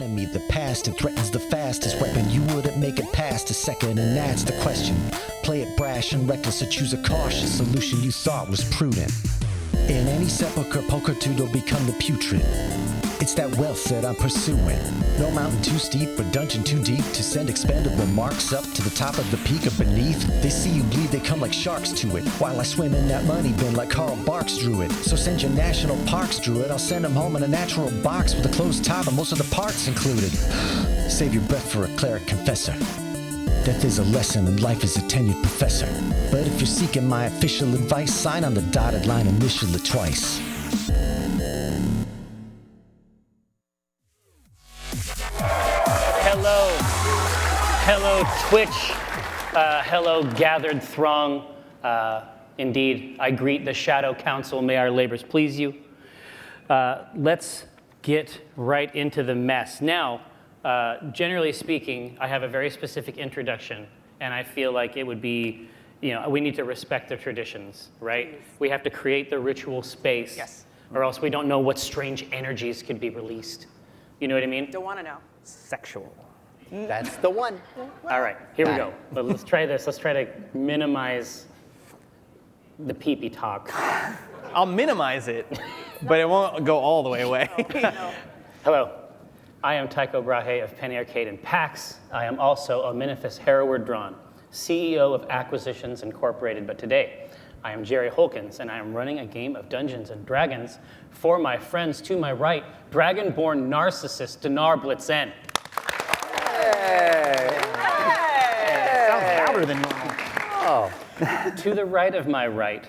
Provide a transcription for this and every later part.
enemy, the past. It threatens the fastest weapon. You wouldn't make it past a second, and that's the question. Play it brash and reckless, or choose a cautious solution you thought was prudent. In any sepulcher, pulchritude will become the putrid. It's that wealth that I'm pursuing. No mountain too steep or dungeon too deep to send expendable marks up to the top of the peak or beneath. They see you bleed, they come like sharks to it, while I swim in that money bin like Carl Barks drew it. So send your national parks druid, I'll send him home in a natural box with a closed top and most of the parts included. Save your breath for a cleric confessor. Death is a lesson and life is a tenured professor. But if you're seeking my official advice, sign on the dotted line, initial it twice. Hello, Twitch. Hello, gathered throng. Indeed, I greet the Shadow Council. May our labors please you. Let's get right into the mess. Now, generally speaking, I have a very specific introduction, and I feel like it would be, we need to respect the traditions, right? We have to create the ritual space, yes, or else we don't know what strange energies could be released. You know what I mean? Don't want to know. Sexual. That's the one. All right, here we go. But let's try this. Let's try to minimize the pee-pee talk. I'll minimize it, but it won't go all the way away. No. Hello, I am Tycho Brahe of Penny Arcade and PAX. I am also a Minifus Hereward Drawn, CEO of Acquisitions Incorporated. But today, I am Jerry Holkins, and I am running a game of Dungeons and Dragons for my friends to my right, Dragonborn Narcissist Dinar Blitzen. Sounds louder than normal. Oh. To the right of my right,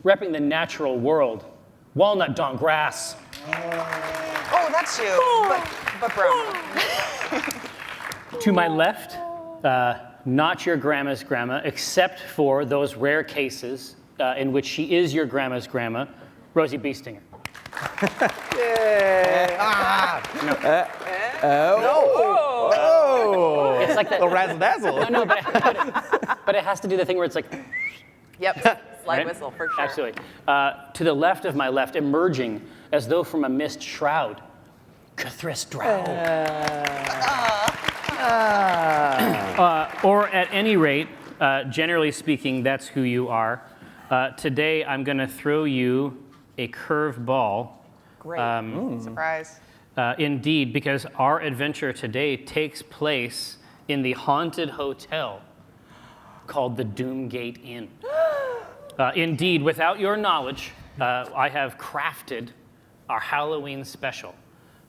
repping the natural world, Walnut Dawn Grass. Oh, that's you, but brown. To my left, not your grandma's grandma, except for those rare cases in which she is your grandma's grandma, Rosie Beestinger. Oh. It's like that. A razzle dazzle. No, but it has to do the thing where it's like. Yep, slide Right? whistle for sure. Absolutely. To the left of my left, emerging as though from a mist shroud, Cthulhu Drow. Or at any rate, generally speaking, that's who you are. Today, I'm going to throw you a curved ball. Great. Surprise. Indeed, because our adventure today takes place in the haunted hotel called the Doomgate Inn. Indeed, without your knowledge, I have crafted our Halloween special.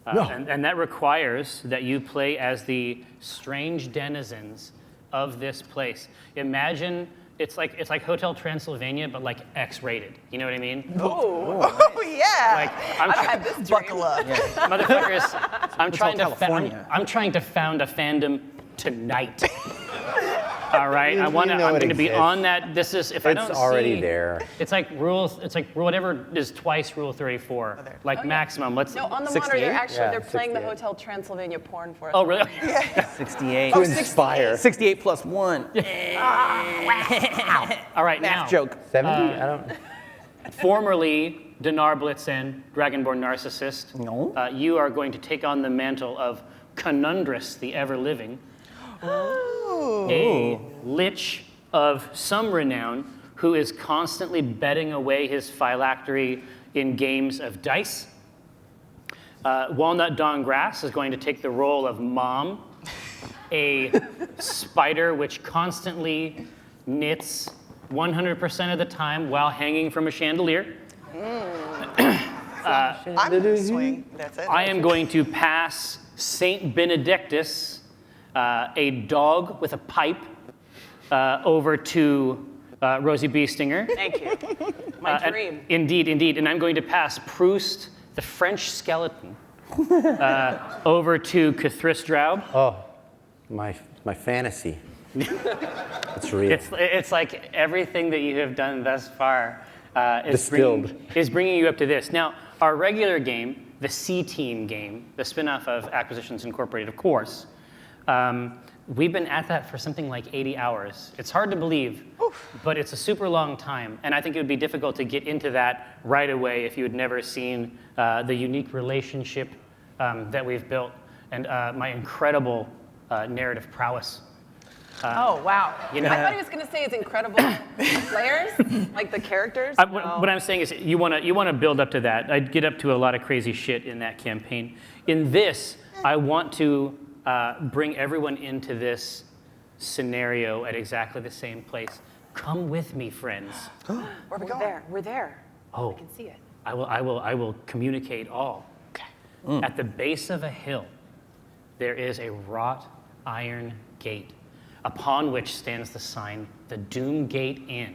And that requires that you play as the strange denizens of this place. Imagine it's like Hotel Transylvania, but like X-rated. You know what I mean? Oh, yeah. Like I've had this dream. Buckle up. Motherfuckers, I'm trying to found a fandom tonight. All right, I'm going to be on that. This is if I don't see. It's already there. It's like rules. It's like whatever is twice Rule 34, like maximum. Let's. No, on the 68? monitor, they're playing 68. the Hotel Transylvania porn for us. Oh, really? 68. To inspire. 68 plus 1. All right, now. Math joke. 70? I don't. Formerly Dinar Blitzen, Dragonborn Narcissist. No. You are going to take on the mantle of Conundrus, the Ever-Living. A lich of some renown who is constantly betting away his phylactery in games of dice. Walnut Dawn Grass is going to take the role of Mom, a spider which constantly knits 100% of the time while hanging from a chandelier. I'm going to swing. That's it. I am going to pass Saint Benedictus, a dog with a pipe, over to Rosie Beestinger. Thank you. My dream. Indeed. And I'm going to pass Proust, the French skeleton, over to Cthulhu Drow. Oh, my fantasy. It's real. It's like everything that you have done thus far is Distilled. bringing you up to this. Now, our regular game, the C-Team game, the spin-off of Acquisitions Incorporated, of course, we've been at that for something like 80 hours. It's hard to believe, but it's a super long time. And I think it would be difficult to get into that right away if you had never seen the unique relationship that we've built. and my incredible narrative prowess. Oh, wow. You know- I thought he was going to say his incredible players, like the characters. What I'm saying is you want to build up to that. I get up to a lot of crazy shit in that campaign. In this, I want to bring everyone into this scenario at exactly the same place. Come with me, friends. Where are we going? We're there. Oh, I can see it. I will communicate all. Okay. At the base of a hill, there is a wrought iron gate, upon which stands the sign, the Doom Gate Inn,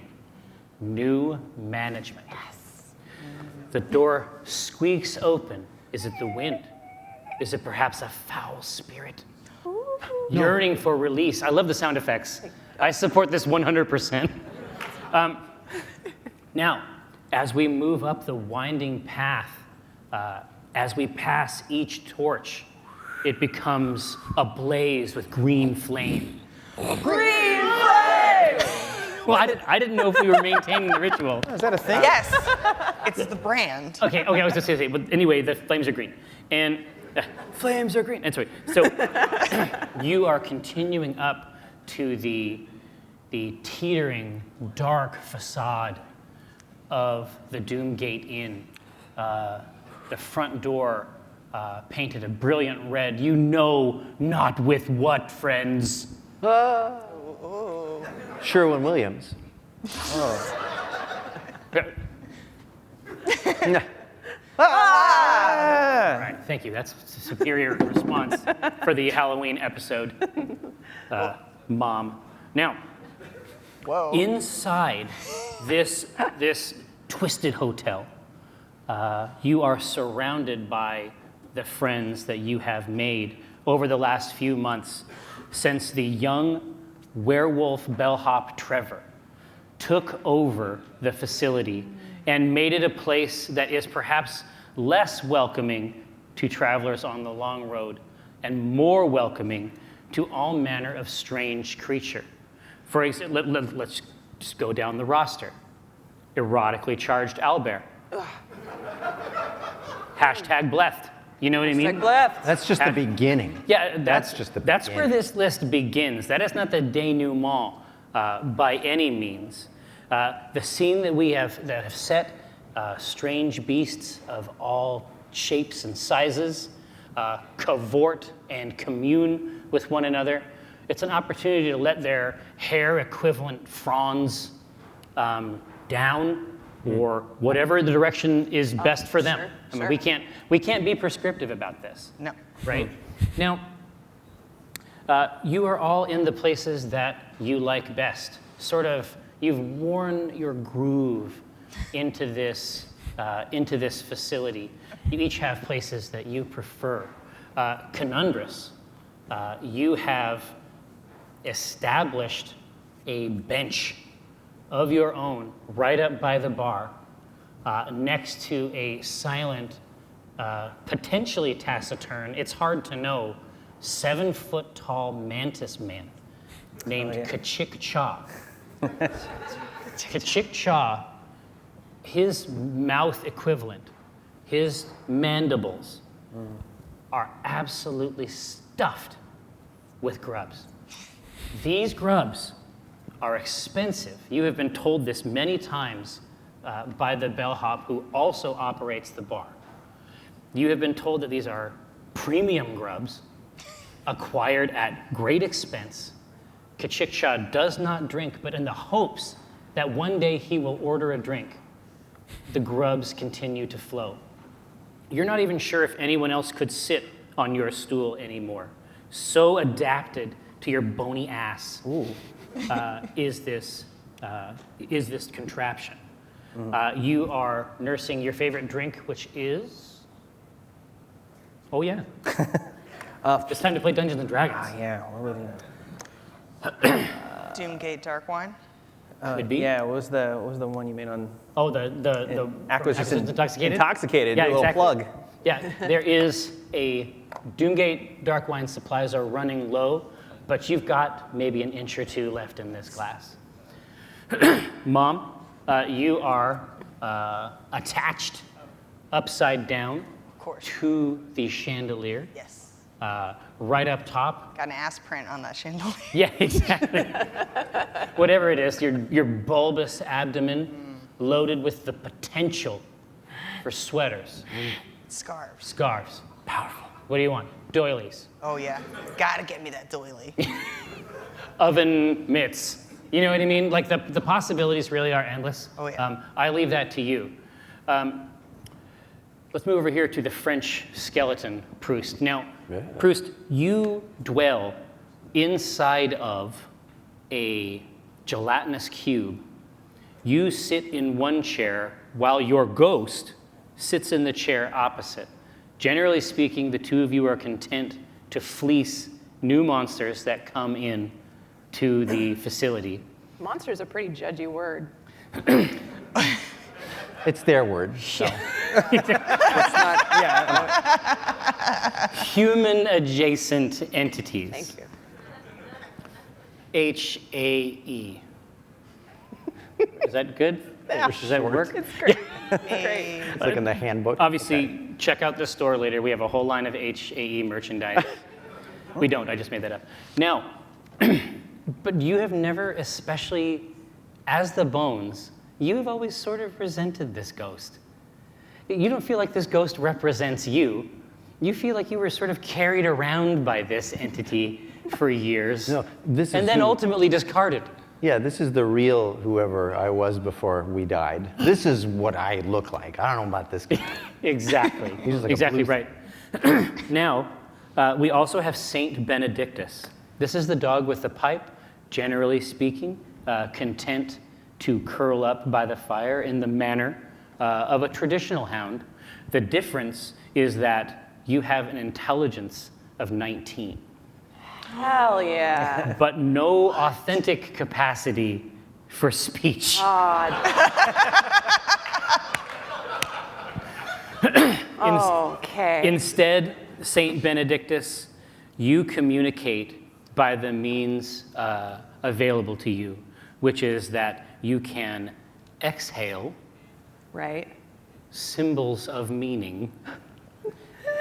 new management. Yes. The door squeaks open. Is it the wind? Is it perhaps a foul spirit? Yearning for release. I love the sound effects. I support this 100%. Now, as we move up the winding path, as we pass each torch, it becomes ablaze with green flame. Green flame! Well, I didn't know if we were maintaining the ritual. Is that a thing? Yes, it's the brand. Okay, I was just gonna say, but anyway, the flames are green. And flames are green. That's right. So you are continuing up to the teetering, dark facade of the Doom Gate Inn. The front door painted a brilliant red. You know not with what, friends. Sherwin-Williams. All right, thank you. That's a superior response for the Halloween episode, Mom. Now, inside this twisted hotel, you are surrounded by the friends that you have made over the last few months since the young werewolf bellhop Trevor took over the facility and made it a place that is perhaps less welcoming to travelers on the long road and more welcoming to all manner of strange creature. For example, let's just go down the roster. Erotically charged owlbear. Hashtag blessed. You know what I mean? Left. That's just the beginning. Yeah, That's just the That's where beginning. this list begins. That is not the denouement by any means. The scene that we have set, strange beasts of all shapes and sizes, cavort and commune with one another. It's an opportunity to let their hair equivalent fronds down, or whatever the direction is best for them. Sure, I mean, sure. we can't be prescriptive about this. No. Right? Now, you are all in the places that you like best. Sort of, you've worn your groove into this facility. You each have places that you prefer. Conundrous, you have established a bench of your own right up by the bar, next to a silent, potentially taciturn, it's hard to know, 7-foot-tall mantis man named Kachik Cha. Kachik Cha, his mouth equivalent, his mandibles are absolutely stuffed with grubs. These grubs are expensive. You have been told this many times by the bellhop who also operates the bar. You have been told that these are premium grubs acquired at great expense. Kachik does not drink, but in the hopes that one day he will order a drink, the grubs continue to flow. You're not even sure if anyone else could sit on your stool anymore. So adapted to your bony ass is this contraption. You are nursing your favorite drink, which is... Oh, yeah. It's time to play Dungeons and Dragons. Yeah, what were Doomgate Dark Wine. Could be. Yeah, what was the one you made on Oh, the Acquisitions Intoxicated? Intoxicated. Yeah, Do a little exactly. plug. Yeah, there is a Doomgate Dark Wine supplies are running low, but you've got maybe an inch or two left in this glass. Mom, you are attached upside down Of course. to the chandelier. Yes. Right up top. Got an ass print on that chandelier. Yeah, exactly. Whatever it is, your bulbous abdomen loaded with the potential for sweaters, Scarves. scarves. Powerful. What do you want? Doilies. Oh yeah. Gotta get me that doily. Oven mitts. You know what I mean? Like the possibilities really are endless. Oh, yeah. I leave that to you. Let's move over here to the French skeleton, Proust. Now, Proust, you dwell inside of a gelatinous cube. You sit in one chair while your ghost sits in the chair opposite. Generally speaking, the two of you are content to fleece new monsters that come in to the facility. Monster's a pretty judgy word. It's their word. So. It's not, yeah. Human adjacent entities. Thank you. HAE. Is that good? Does that work? It's great. It's great. It's like in the handbook. Obviously, check out the store later. We have a whole line of HAE merchandise. We don't, I just made that up. Now, but you have never, especially as the Bones, you have always sort of resented this ghost. You don't feel like this ghost represents you. You feel like you were sort of carried around by this entity for years, No, this is and then who- ultimately discarded. Yeah, this is the real whoever I was before we died. This is what I look like. I don't know about this guy. Exactly. He's just like a Exactly blue- right. Now, we also have Saint Benedictus. This is the dog with the pipe, generally speaking, content to curl up by the fire in the manner of a traditional hound. The difference is that you have an intelligence of 19, Hell yeah. but no authentic capacity for speech. God. Okay. Instead, Saint Benedictus, you communicate by the means available to you, which is that you can exhale Right. symbols of meaning,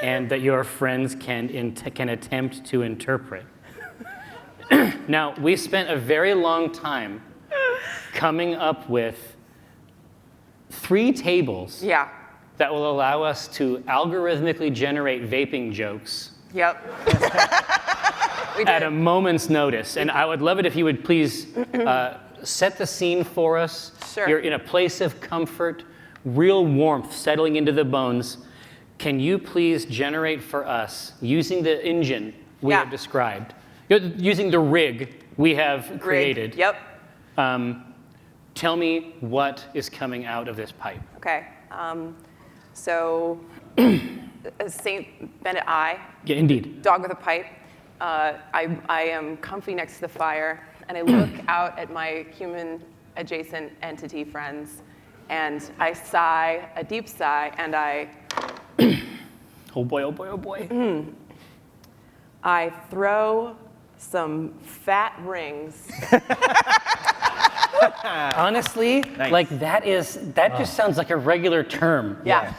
and that your friends can attempt to interpret. Now, we spent a very long time coming up with 3 tables Yeah. that will allow us to algorithmically generate vaping jokes Yep. We at did. a moment's notice. And I would love it if you would please set the scene for us. Sure. You're in a place of comfort, real warmth settling into the bones. Can you please generate for us, using the engine we Yeah. have described, using the rig we have created, Yep. tell me what is coming out of this pipe. Okay. So, Saint Benedict Yeah, indeed. dog with a pipe. I am comfy next to the fire, and I look out at my human adjacent entity friends, and I sigh, a deep sigh, and I Oh boy, oh boy, oh boy. I throw some fat rings. Honestly, Nice. like that just sounds like a regular term. Yeah.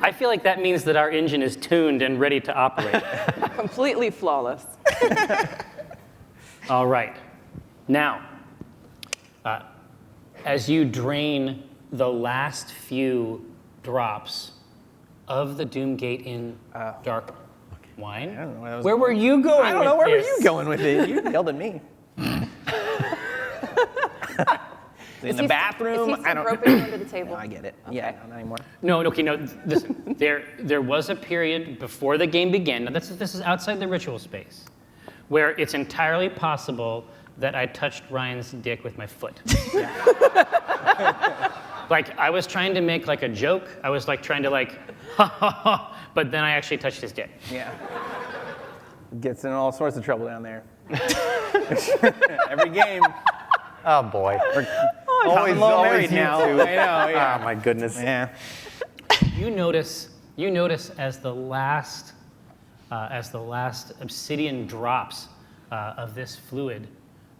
I feel like that means that our engine is tuned and ready to operate. Completely flawless. All right. Now, as you drain the last few drops of the Doomgate in dark wine, I don't know where I was where were you going? I don't know, where were this? you going with it? You yelled at me. In the bathroom, Is he I don't groping under the table? No, I get it. Yeah, not anymore. No, okay, no. Listen, there was a period before the game began. Now this is outside the ritual space, where it's entirely possible that I touched Ryan's dick with my foot. Like I was trying to make like a joke. I was like trying to like, ha ha ha, but then I actually touched his dick. Yeah. Gets in all sorts of trouble down there. Every game. Oh boy. Always married you now. two. I know, yeah. Oh my goodness. Yeah. You notice as the last obsidian drops of this fluid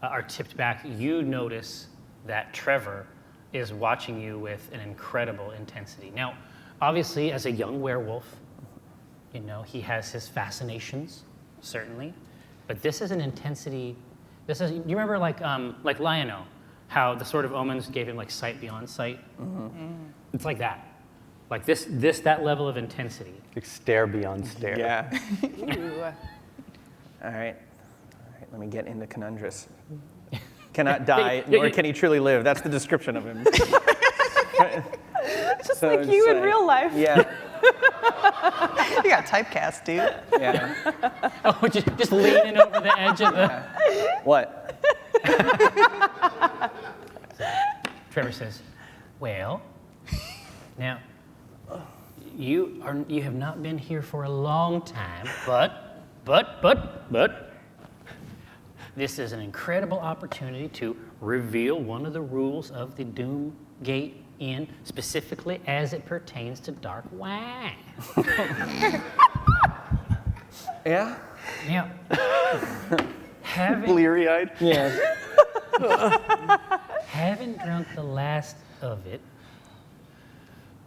are tipped back, you notice that Trevor is watching you with an incredible intensity. Now, obviously, as a young werewolf, You know, he has his fascinations, certainly, but this is an intensity. You remember like Lionel, how the Sword of Omens gave him like sight beyond sight? It's like that. Like that level of intensity. Like stare beyond stare. Yeah. Ooh. All right, let me get into Conundrus. Cannot die, nor can he truly live. That's the description of him. Just like you in real life. Yeah, You got typecast, dude. yeah. Oh, just leaning over the edge of the. What? Trevor says, "Well, now you have not been here for a long time, but this is an incredible opportunity to reveal one of the rules of the Doomgate Inn, specifically as it pertains to dark wine." Yeah. Now, having Bleary-eyed. Yeah. having drunk the last of it,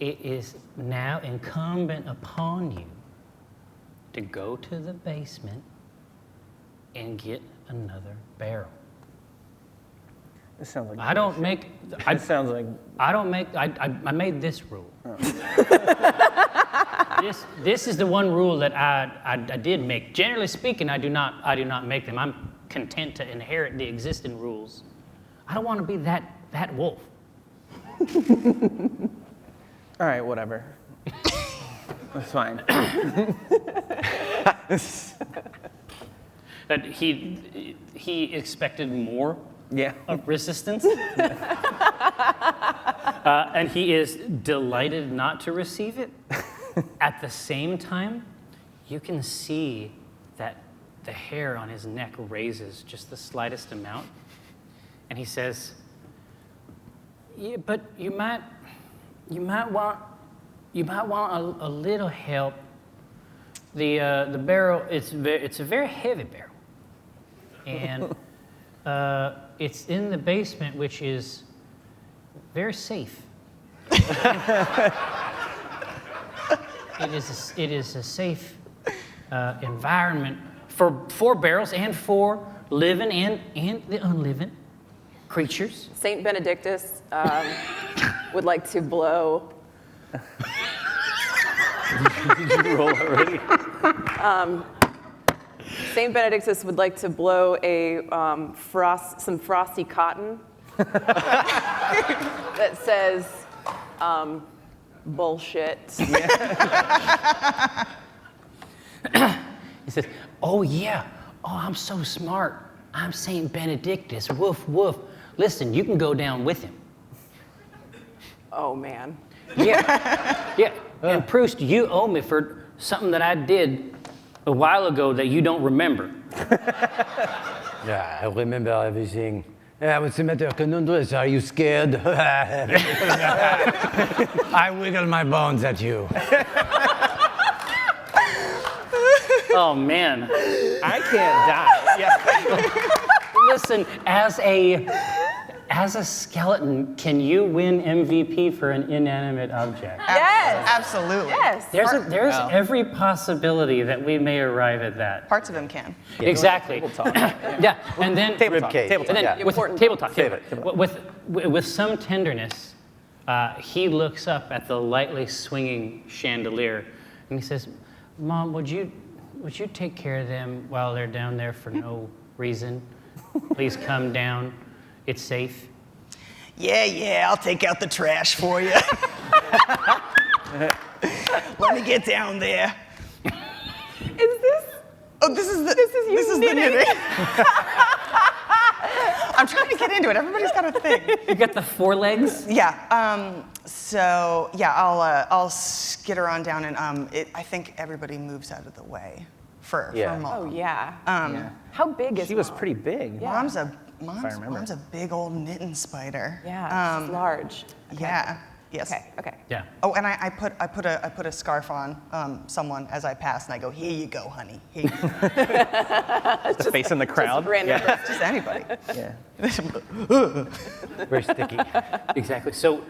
it is now incumbent upon you to go to the basement and get another barrel. This sounds like. I don't make. This sounds like. I don't make. I made this rule. This is the one rule that I did make. Generally speaking, I do not make them. I'm content to inherit the existing rules. I don't want to be that wolf. All right, whatever. That's fine. That he expected more Yeah. of resistance, and he is delighted not to receive it. At the same time, you can see that the hair on his neck raises just the slightest amount, and he says, "Yeah, but you might want a little help. The barrel, it's a very heavy barrel, and it's in the basement, which is very safe. It is a safe environment for barrels and for living and the unliving creatures." Saint Benedictus would like to blow. Did you roll already? Saint Benedictus would like to blow some frosty cotton that says bullshit. He says, "Oh yeah, oh I'm so smart. I'm Saint Benedictus. Woof woof. Listen, you can go down with him." Oh man. Yeah. And Proust, you owe me for something that I did a while ago that you don't remember. Yeah, I remember everything. Yeah, what's the matter, Conundrus? Are you scared? I wiggle my bones at you. Oh man. I can't die. Yeah. Listen, as a skeleton, can you win MVP for an inanimate object? Yes. Absolutely. Yes. There's every possibility that we may arrive at that. Parts of him can. Exactly. Table talk. Yeah, and then Table talk. Ribcage. Table and talk. then with Important table talk. Table talk. With some tenderness, he looks up at the lightly swinging chandelier, and he says, "Mom, would you take care of them while they're down there for no reason? Please come down. It's safe." Yeah, I'll take out the trash for you. Let me get down there. Is this? Oh, this is the knitting. I'm trying to get into it. Everybody's got a thing. You got the forelegs? Yeah. I'll skitter on down, and I think everybody moves out of the way for Yeah. Mom. Oh yeah. Yeah. How big is She was Mom? pretty big. Yeah. Mom's a big old knitting spider. Yeah. She's large. Okay. Yeah. Yes. Okay. Yeah. Oh, and I put a scarf on someone as I passed, and I go, "Here you go, honey. Here you go." Just facing the crowd. Random. Yeah. Just anybody. Yeah. Very sticky. Exactly. So,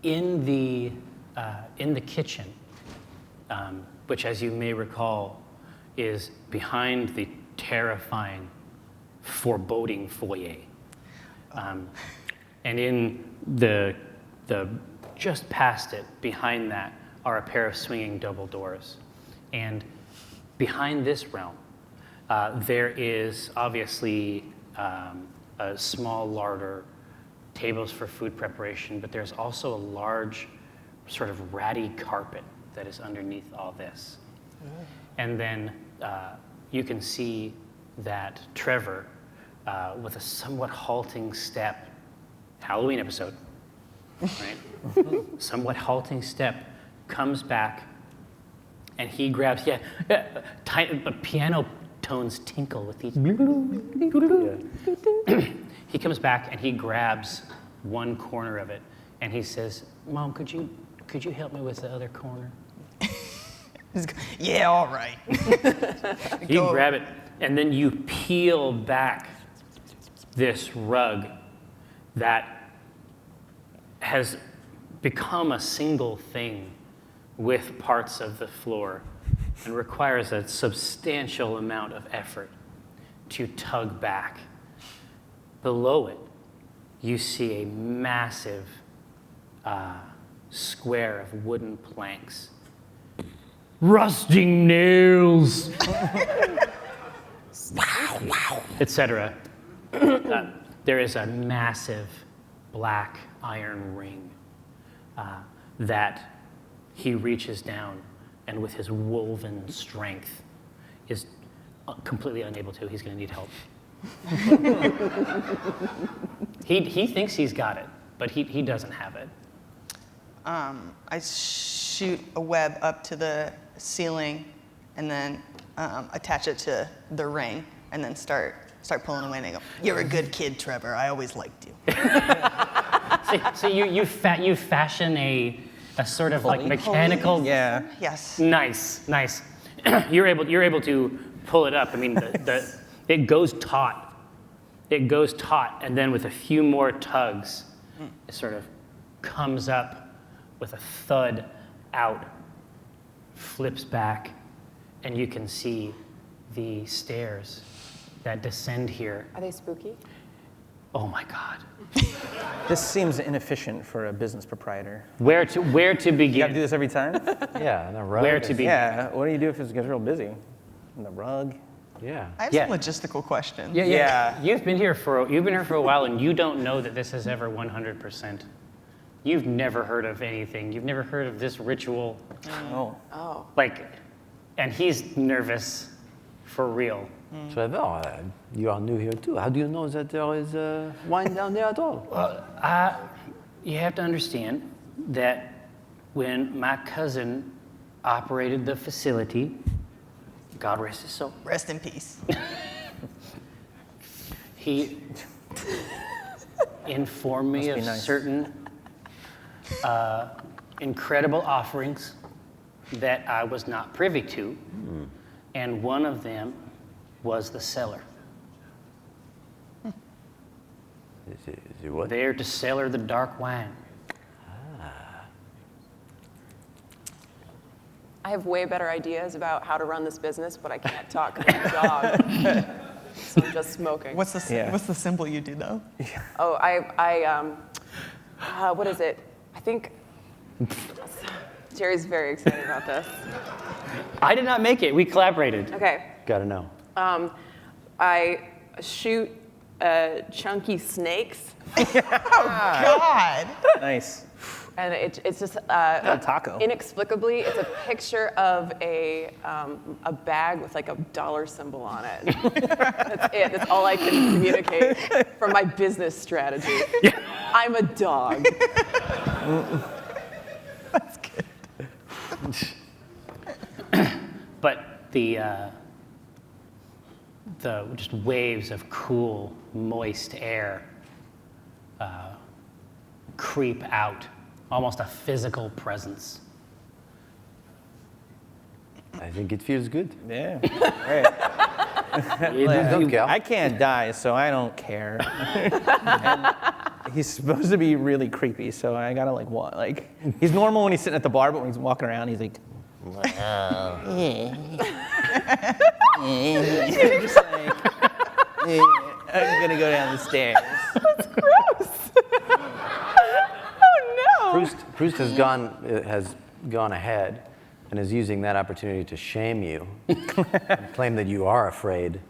in the kitchen, which, as you may recall, is behind the terrifying, foreboding foyer. And in the just past it, behind that, are a pair of swinging double doors. And behind this realm, there is obviously a small larder, tables for food preparation, but there's also a large sort of ratty carpet that is underneath all this. And then you can see that Trevor, with a somewhat halting step, Halloween episode, right? Somewhat halting step, comes back, and he grabs, piano tones tinkle with these. He comes back and he grabs one corner of it, and he says, "Mom, could you help me with the other corner?" Yeah, all right. You grab it, and then you peel back this rug that has become a single thing with parts of the floor and requires a substantial amount of effort to tug back. Below it, you see a massive square of wooden planks. Rusting nails! Wow, etc. There is a massive black iron ring that he reaches down and with his woven strength is completely unable to. He's going to need help. He thinks he's got it, but he doesn't have it. I shoot a web up to the ceiling and then attach it to the ring and then start pulling away and I go, "You're a good kid, Trevor. I always liked you." So you fashion a sort of like mechanical. Yeah. Yes. Nice. You're able to pull it up. I mean, it goes taut. It goes taut, and then with a few more tugs, it sort of comes up with a thud out, flips back, and you can see the stairs that descend here. Are they spooky? Oh my God. This seems inefficient for a business proprietor. Where to You gotta do begin? this every time? Yeah, and a rug. Where to begin? Yeah. What do you do if it gets real busy? And the rug? Yeah. I have Yeah. some logistical questions. Yeah. You've been here for a while, and you don't know that this is ever 100%. You've never heard of anything. You've never heard of this ritual. Oh. And he's nervous for real. Trevor, you are new here too. How do you know that there is wine down there at all? You have to understand that when my cousin operated the facility, God rest his soul, Rest in peace. he informed me Must be of nice. certain incredible offerings that I was not privy to, and one of them was the cellar. Is it what? There to cellar the dark wine. I have way better ideas about how to run this business, but I can't talk because I'm a dog. So I'm just smoking. What's the symbol you do though? Oh, what is it? I think Jerry's very excited about this. I did not make it. We collaborated. Okay. Gotta know. I shoot chunky snakes, God. Nice. and it's just A taco. inexplicably, it's a picture of a bag with like a dollar symbol on it. That's it. That's all I can communicate from my business strategy. I'm a dog. That's good. But the just waves of cool, moist air creep out, almost a physical presence. I think it feels good. Yeah. Right. Don't care. I can't die, so I don't care. And he's supposed to be really creepy, so I gotta he's normal when he's sitting at the bar, but when he's walking around, he's like, Just like, I'm gonna go down the stairs. That's gross. Oh no. Proust has gone ahead and is using that opportunity to shame you and claim that you are afraid.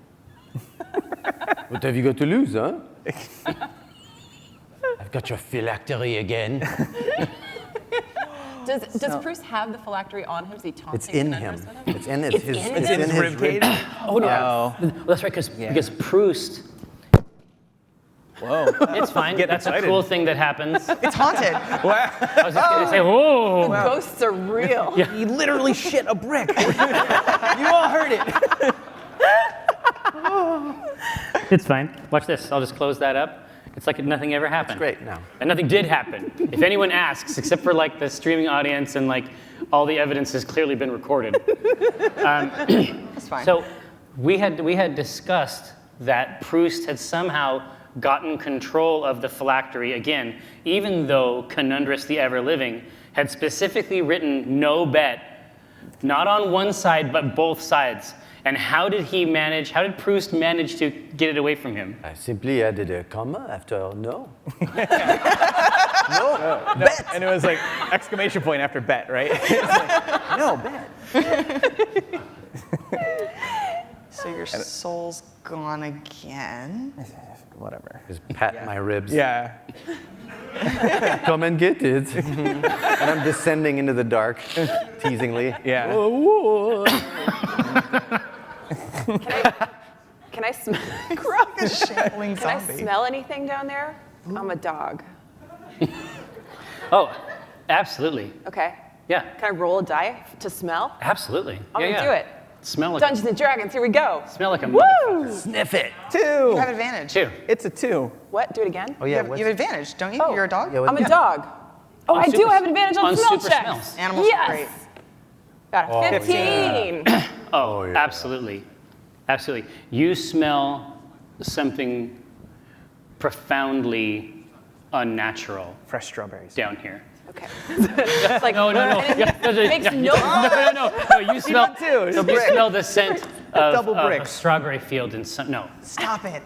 What have you got to lose, huh? I've got your phylactery again. Does Proust have the phylactery on him? Is he taunting It's in Conundrums him. with him? It's in his rib cage. Oh no, Oh. Well, that's right, because Proust. Whoa. It's fine. Get That's excited. a cool thing that happens. It's haunted. I was just gonna say, whoa. Ghosts are real. Yeah. He literally shit a brick. You all heard it. It's fine. Watch this. I'll just close that up. It's like nothing ever happened. Great now. And nothing did happen. If anyone asks, except for like the streaming audience and like all the evidence has clearly been recorded. That's fine. So we had discussed that Proust had somehow gotten control of the phylactery again, even though Conundrus the Ever-Living had specifically written no bet, not on one side but both sides. And how did Proust manage to get it away from him? I simply added a comma after no. No, bet. And it was like exclamation point after bet, right? It's like, no, bet. So your soul's gone again. Whatever. Just pat my ribs. Yeah. Come and get it. And I'm descending into the dark, teasingly. Yeah. Can I smell? A shambling Can I zombie. smell anything down there? I'm a dog. Oh, absolutely. Okay. Yeah, Can I roll a die to smell? absolutely. I'm yeah, gonna yeah. do it. Smell like Dungeons and Dragons. Here we go. smell like a Woo! Sniff it. You 2. have advantage. Two. It's a 2. What? Do it again. Oh You yeah. have advantage, don't you? Oh. You're a dog? Yeah, I'm a dog. Oh, I do super- have advantage on on smell super checks. smells. Animals yes. are great. Got a 15. Oh, yeah. absolutely. Absolutely. You smell something profoundly unnatural Fresh strawberries. down here. Okay. It's like, No. Makes no No, you smell too. It's a you brick. smell the scent of, Double of a bricks. strawberry field and no. Stop it.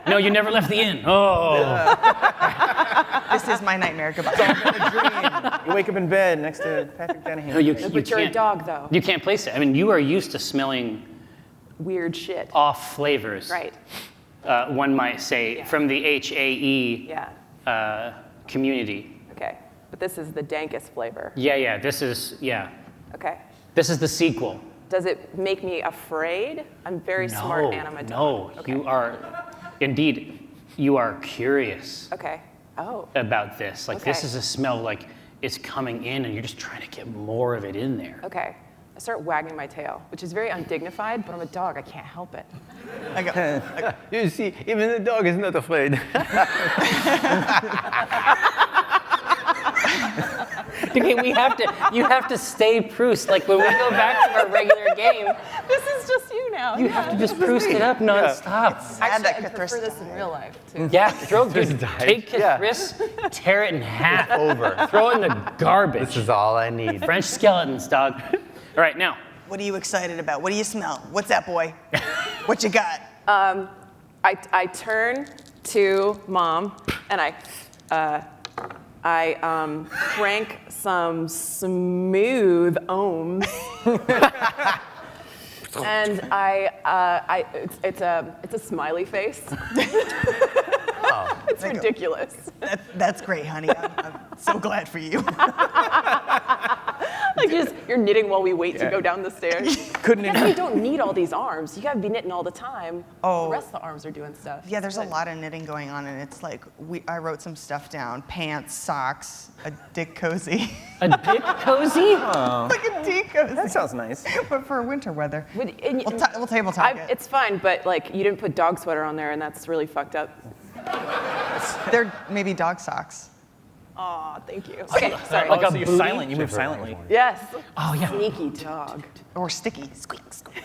No, you never left the inn. Oh. This is my nightmare. Goodbye. You wake up in bed next to Patrick Dennehy. No, you But you're a can't. dog, though. You can't place it. I mean, you are used to smelling Weird shit. off flavors. Right. One might say, Yeah. from the HAE Yeah. community. Okay. But this is the dankest flavor. Yeah, this is Okay. This is the sequel. Does it make me afraid? I'm very smart and I'm a dog. No, Okay. you are, indeed, you are curious Okay. Oh. about this. Like, this Okay. is a smell like it's coming in and you're just trying to get more of it in there. Okay. I start wagging my tail, which is very undignified, but I'm a dog. I can't help it. I go, You see, even the dog is not afraid. Okay, you have to stay Proust. Like, when we go back to our regular game, This is just you now. you have to just Proust it up nonstop. sad that I prefer Cathris this in died. real life, too. Yeah, dude, died. take Yeah. Cathris, tear it in half, Over. throw it in the garbage. This is all I need. French skeletons, dog. All right, now, what are you excited about? What do you smell? What's that, boy? What you got? I turn to Mom and I crank some smooth ohms. And it's a smiley face. It's ridiculous. That's great, honey. I'm so glad for you. Like you're knitting while we wait to go down the stairs. Couldn't Yeah, you don't need all these arms. You gotta be knitting all the time. Oh. The rest of the arms are doing stuff. Yeah, there's a But- lot of knitting going on, and it's like I wrote some stuff down: pants, socks, a dick cozy, a dick cozy? like a dick cozy, That sounds nice. but for winter weather. And We'll table talk it. It's fine, but like you didn't put dog sweater on there, and that's really fucked up. They're maybe dog socks. Aw, thank you. Okay, sorry. Like a So you're booty? silent. You move silently. Yes. Oh, yeah. Sneaky dog. Or sticky. Squeak, squeak.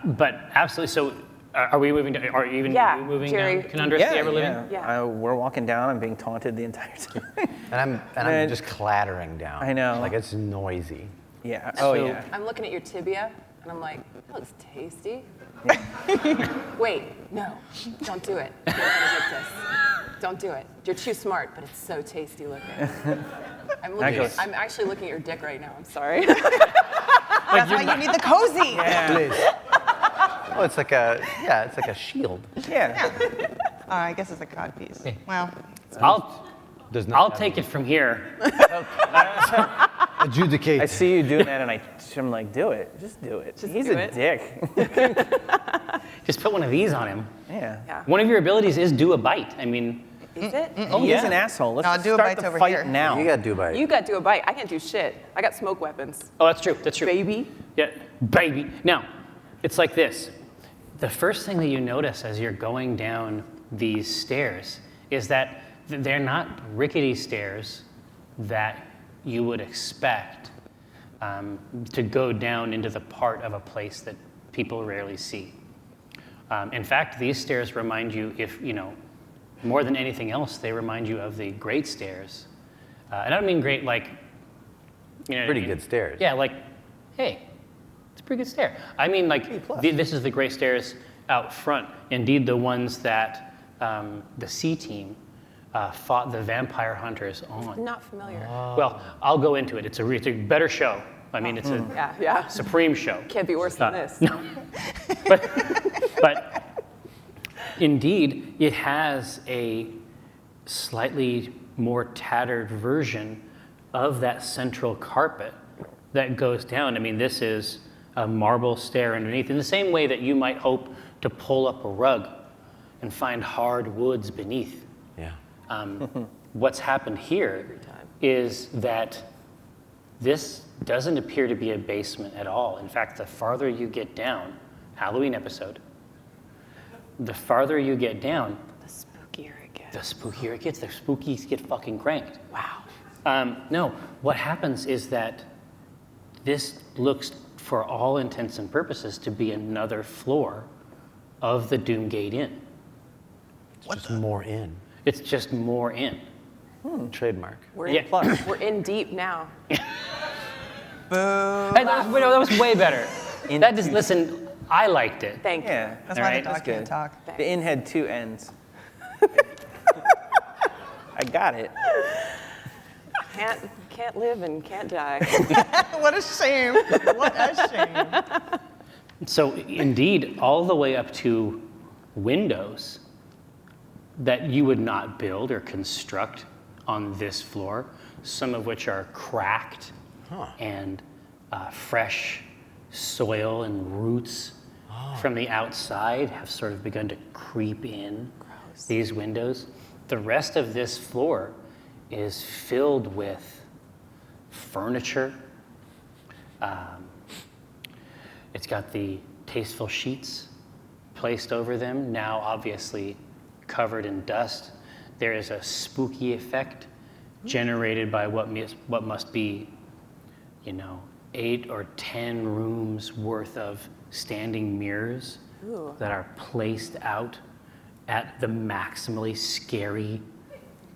But absolutely, so Are we moving down? Are even Yeah, you moving Jerry. down Conundrus, the Ever-Living? Yeah. We're walking down. I'm being taunted the entire time. And I'm just clattering down. I know. Like it's noisy. Yeah. So- Yeah. I'm looking at your tibia, and I'm like, that looks tasty. Wait, no, don't do it. You're gonna get this. Don't do it. You're too smart, but it's so tasty looking. I'm actually looking at your dick right now. I'm sorry. That's why you need the cozy. Please. Oh, it's like a shield. Yeah. I guess it's a cod piece. Well, I'll take it from here. Adjudicate. I see you doing that, and I'm like, do it. Just do it. He's do a it. dick. Just put one of these on him. Yeah. One of your abilities is do a bite. I mean, Is it? He is an asshole. Let's No, just do a start bite's the over fight here. now. You got to do by. You got to do a bite. I can't do shit. I got smoke weapons. oh, that's true. That's true. Baby. Yeah, baby. Now, it's like this. The first thing that you notice as you're going down these stairs is that they're not rickety stairs that you would expect to go down into the part of a place that people rarely see. In fact, these stairs remind you, more than anything else, they remind you of the great stairs. And I don't mean great like, Pretty good stairs. Yeah, like, hey, it's a pretty good stair. I mean, like, this is the great stairs out front. Indeed, the ones that the C team fought the vampire hunters on. Not familiar. Well, I'll go into it. It's a better show. I mean, it's a Yeah. supreme show. Can't be worse than this. No. but indeed, it has a slightly more tattered version of that central carpet that goes down. I mean, this is a marble stair underneath, in the same way that you might hope to pull up a rug and find hard woods beneath. Yeah. What's happened here is that this doesn't appear to be a basement at all. In fact, the farther you get down, Halloween episode, the farther you get down, The spookier it gets. the spookier it gets. The spookies get fucking cranked. Wow. No, what happens is that this looks, for all intents and purposes, to be another floor of the Doomgate Inn. Just more in. It's just more in. Trademark. We're in deep now. Hey, that was way better. Listen, I liked it. Thank you. Yeah. that's All why right, the dog that's can't good. talk. The inn had two ends. I got it. Can't live and can't die. What a shame. What a shame. So indeed, all the way up to windows that you would not build or construct on this floor, some of which are cracked and fresh soil and roots from the outside have sort of begun to creep in these windows. The rest of this floor is filled with furniture. It's got the tasteful sheets placed over them, now obviously covered in dust. There is a spooky effect generated by what must be, 8 or 10 rooms worth of standing mirrors that are placed out at the maximally scary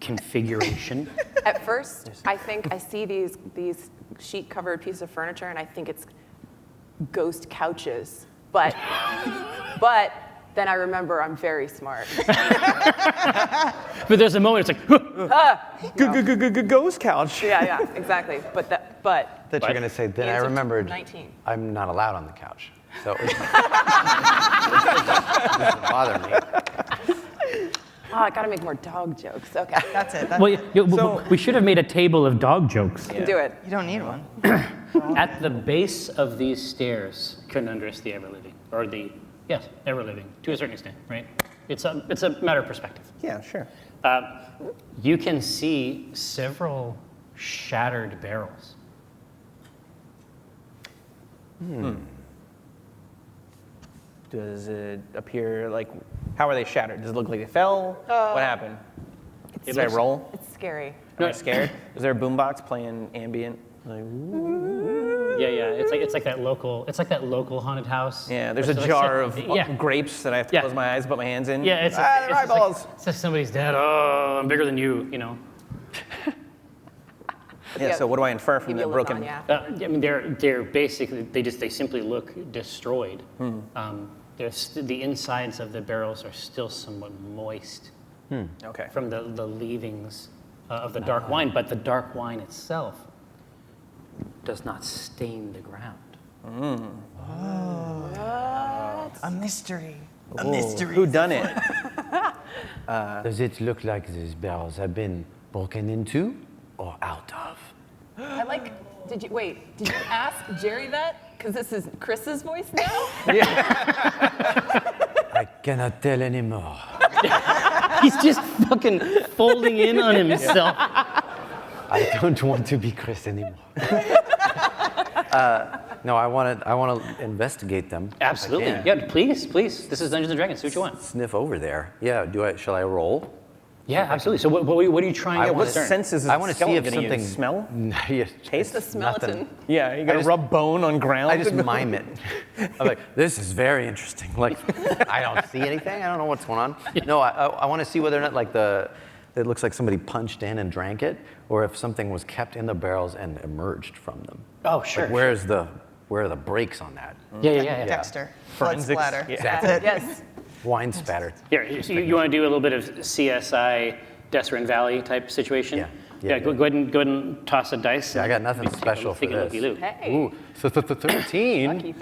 configuration. At first, I think I see these sheet-covered pieces of furniture, and I think it's ghost couches. But then I remember I'm very smart. But there's a moment it's like, Ghost couch. Yeah, exactly. But That you're going to say, then I Ends of remembered 19. I'm not allowed on the couch. So it doesn't bother me. I gotta make more dog jokes. Okay, That's it. well, we should have made a table of dog jokes. do it. You don't need one. At the base of these stairs, Conundrus the Ever-Living, or Ever-Living, to a certain extent, right? It's a matter of perspective. Yeah, sure. You can see several shattered barrels. Does it appear like, how are they shattered? Does it look like they fell? What happened? Did I roll? It's scary. Am I scared? Is there a boombox playing ambient? Like, Yeah. It's like that local haunted house. Yeah, there's It's a like jar of yeah. grapes that I have to Yeah. close my eyes, put my hands in. Yeah, it's they're eyeballs. it's like somebody's dead. Oh, I'm bigger than you. You know. Yeah. So what do I infer from Give you the a look broken? on, yeah. I mean, they're basically they simply look destroyed. The insides of the barrels are still somewhat moist Okay. from the leavings of the dark wine, but the dark wine itself does not stain the ground. A mystery. A Ooh, mystery. who done it? Does it look like these barrels have been broken into or out of? I like. Did you ask Jerry that? Because this is Chris's voice now. I cannot tell anymore. He's just fucking folding in on himself. I don't want to be Chris anymore. No, I want to investigate them. Absolutely. if I can. Yeah, please. This is Dungeons and Dragons. Do what you want. Sniff over there. Yeah. Shall I roll? Yeah, absolutely. So what are you trying to What discern? senses is I want to see skeleton if gonna something use? Smell? Yes, Taste? The skeleton. nothing. Yeah, you gotta just- rub bone on ground. I just mime it. I'm like, this is very interesting. Like, I don't see anything. I don't know what's going on. No, I want to see whether or not it looks like somebody punched in and drank it, or if something was kept in the barrels and emerged from them. Oh, sure. Like, where are the breaks on that? Yeah. Dexter. Blood Forensics. splatter. Yeah. Exactly. Yes. Wine spatter. Here, so you want to do a little bit of CSI Deseret Valley type situation? Yeah. Go ahead and toss a dice. Yeah, I got and nothing take a special look- for take a this. looky-loo. Hey. Ooh, so 13. Lucky.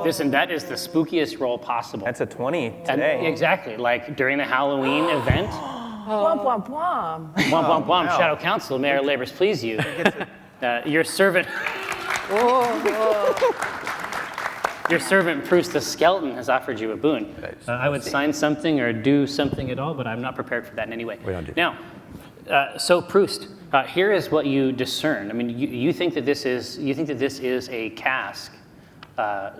Listen, that is the spookiest roll possible. That's a 20 And- today. exactly, like during the Halloween event. Womp womp womp. Womp, Shadow Council, may our labors please you. Your servant. Your servant, Proust the Skeleton, has offered you a boon. I would sign something or do something at all, but I'm not prepared for that in any way. We don't do Now, so Proust, here is what you discern. I mean, you think that this is a cask,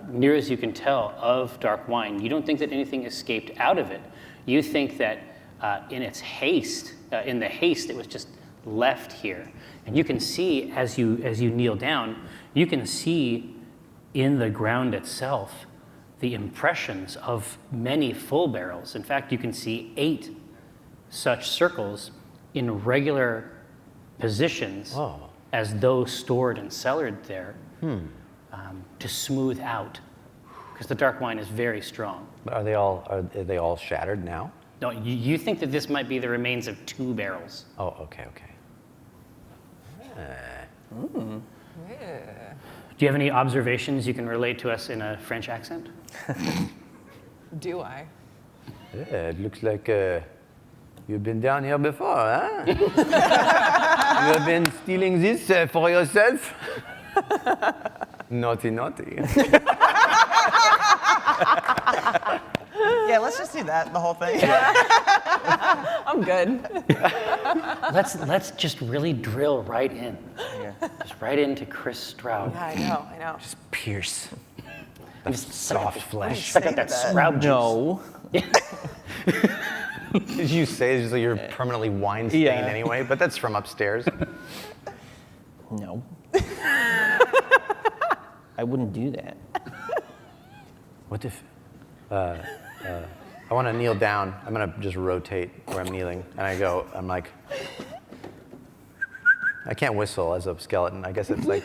near as you can tell, of dark wine. You don't think that anything escaped out of it. You think that in the haste, it was just left here. And you can see as you kneel down, you can see in the ground itself the impressions of many full barrels. In fact, you can see 8 such circles in regular positions as though stored and cellared there to smooth out, because the dark wine is very strong. Are they all shattered now? No, you think that this might be the remains of 2 barrels. Oh, okay. Do you have any observations you can relate to us in a French accent? Do I? Yeah, it looks like you've been down here before, huh? You have been stealing this for yourself? Naughty. Yeah, let's just do that, the whole thing. I'm good. Let's just really drill right in. Just right into Chris Stroud. Yeah, I know. Just pierce the soft flesh. Check out that Stroud juice. No. As you say, it's just like you're permanently wine stained Yeah. anyway, but that's from upstairs. No. I wouldn't do that. What if I want to kneel down? I'm going to just rotate where I'm kneeling, and I'm like, I can't whistle as a skeleton. I guess it's like,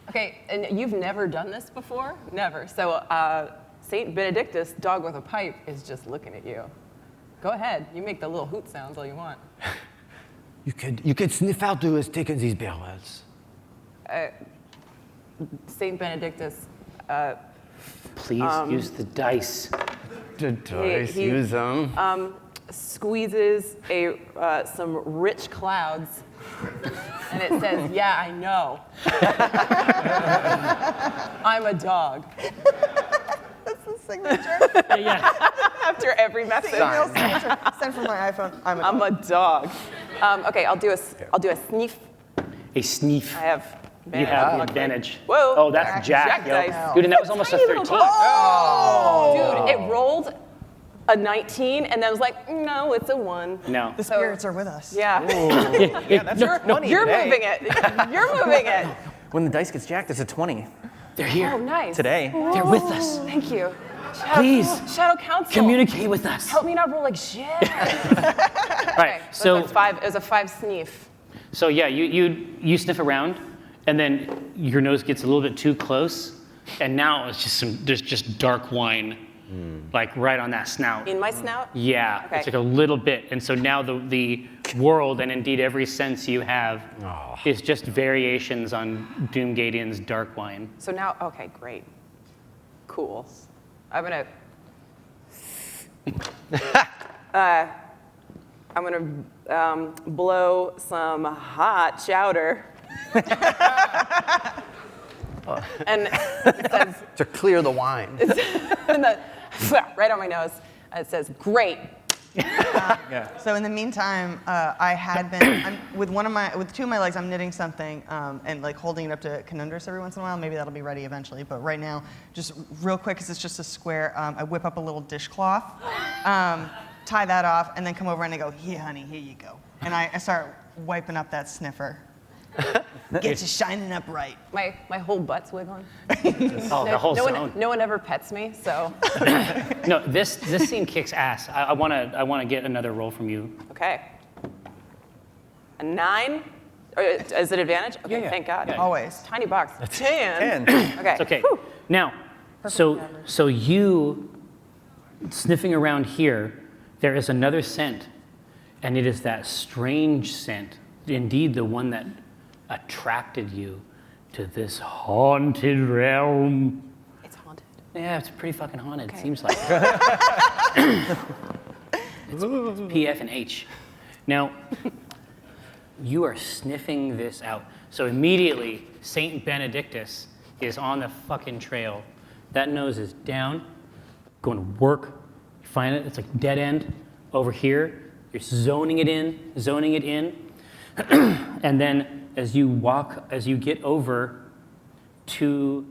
Okay, and you've never done this before? Never. So Saint Benedictus, dog with a pipe, is just looking at you. Go ahead. You make the little hoot sounds all you want. you could sniff out who has taken these barrels. Saint Benedictus, Please use the dice. he- Use them. squeezes some rich clouds, and it says, "Yeah, I know. I'm a dog." That's the signature. Yeah. After every message, Email signature. Send from my iPhone. I'm a dog. Okay, I'll do a sniff. A sniff. I have. You have the advantage. Whoa. Oh, that's Jack. Jack yo. dice. Dude, and that was almost a Tiny 13. little dog. Dude, it rolled a 19, and then I was like, no, it's a 1. No. The spirits are with us. Yeah. Yeah, that's funny You're today. moving it. You're moving it. When the dice gets jacked, it's a 20 They're here. Oh, nice. today. They're with us. Thank you. Please. Shadow Council. Communicate with us. Help me not roll like shit. Right. So So, it was a 5 sneef. so yeah, you sniff around, and then your nose gets a little bit too close, and now it's just there's just dark wine, like right on that snout. In my snout? Yeah, Okay. it's like a little bit, and so now the world and indeed every sense you have is just variations on Doomgatian's dark wine. So now, okay, great. Cool. I'm gonna. I'm gonna blow some hot chowder. And it says, To clear the wine. and right on my nose, it says, great. So in the meantime, I had been with two of my legs. I'm knitting something and like holding it up to Conundrus every once in a while. Maybe that'll be ready eventually. But right now, just real quick, because it's just a square. I whip up a little dishcloth, tie that off, and then come over and I go, "Here, honey, here you go." And I start wiping up that sniffer. Get you shining up right. My whole butt's wiggling. Oh, the whole zone. No one ever pets me, so. No, this scene kicks ass. I wanna get another roll from you. Okay. A 9? Or is it advantage? Okay, Yeah. thank God. Yeah. Always. Tiny box. 10. 10. Okay. It's okay. Whew. Now, so you sniffing around here, there is another scent, and it is that strange scent, indeed the one that attracted you to this haunted realm. It's haunted. Yeah, it's pretty fucking haunted, Okay. it seems like. it's PF and H. Now, you are sniffing this out. So immediately, Saint Benedictus is on the fucking trail. That nose is down, going to work. You find it, it's like dead end over here. You're zoning it in. And then as you get over to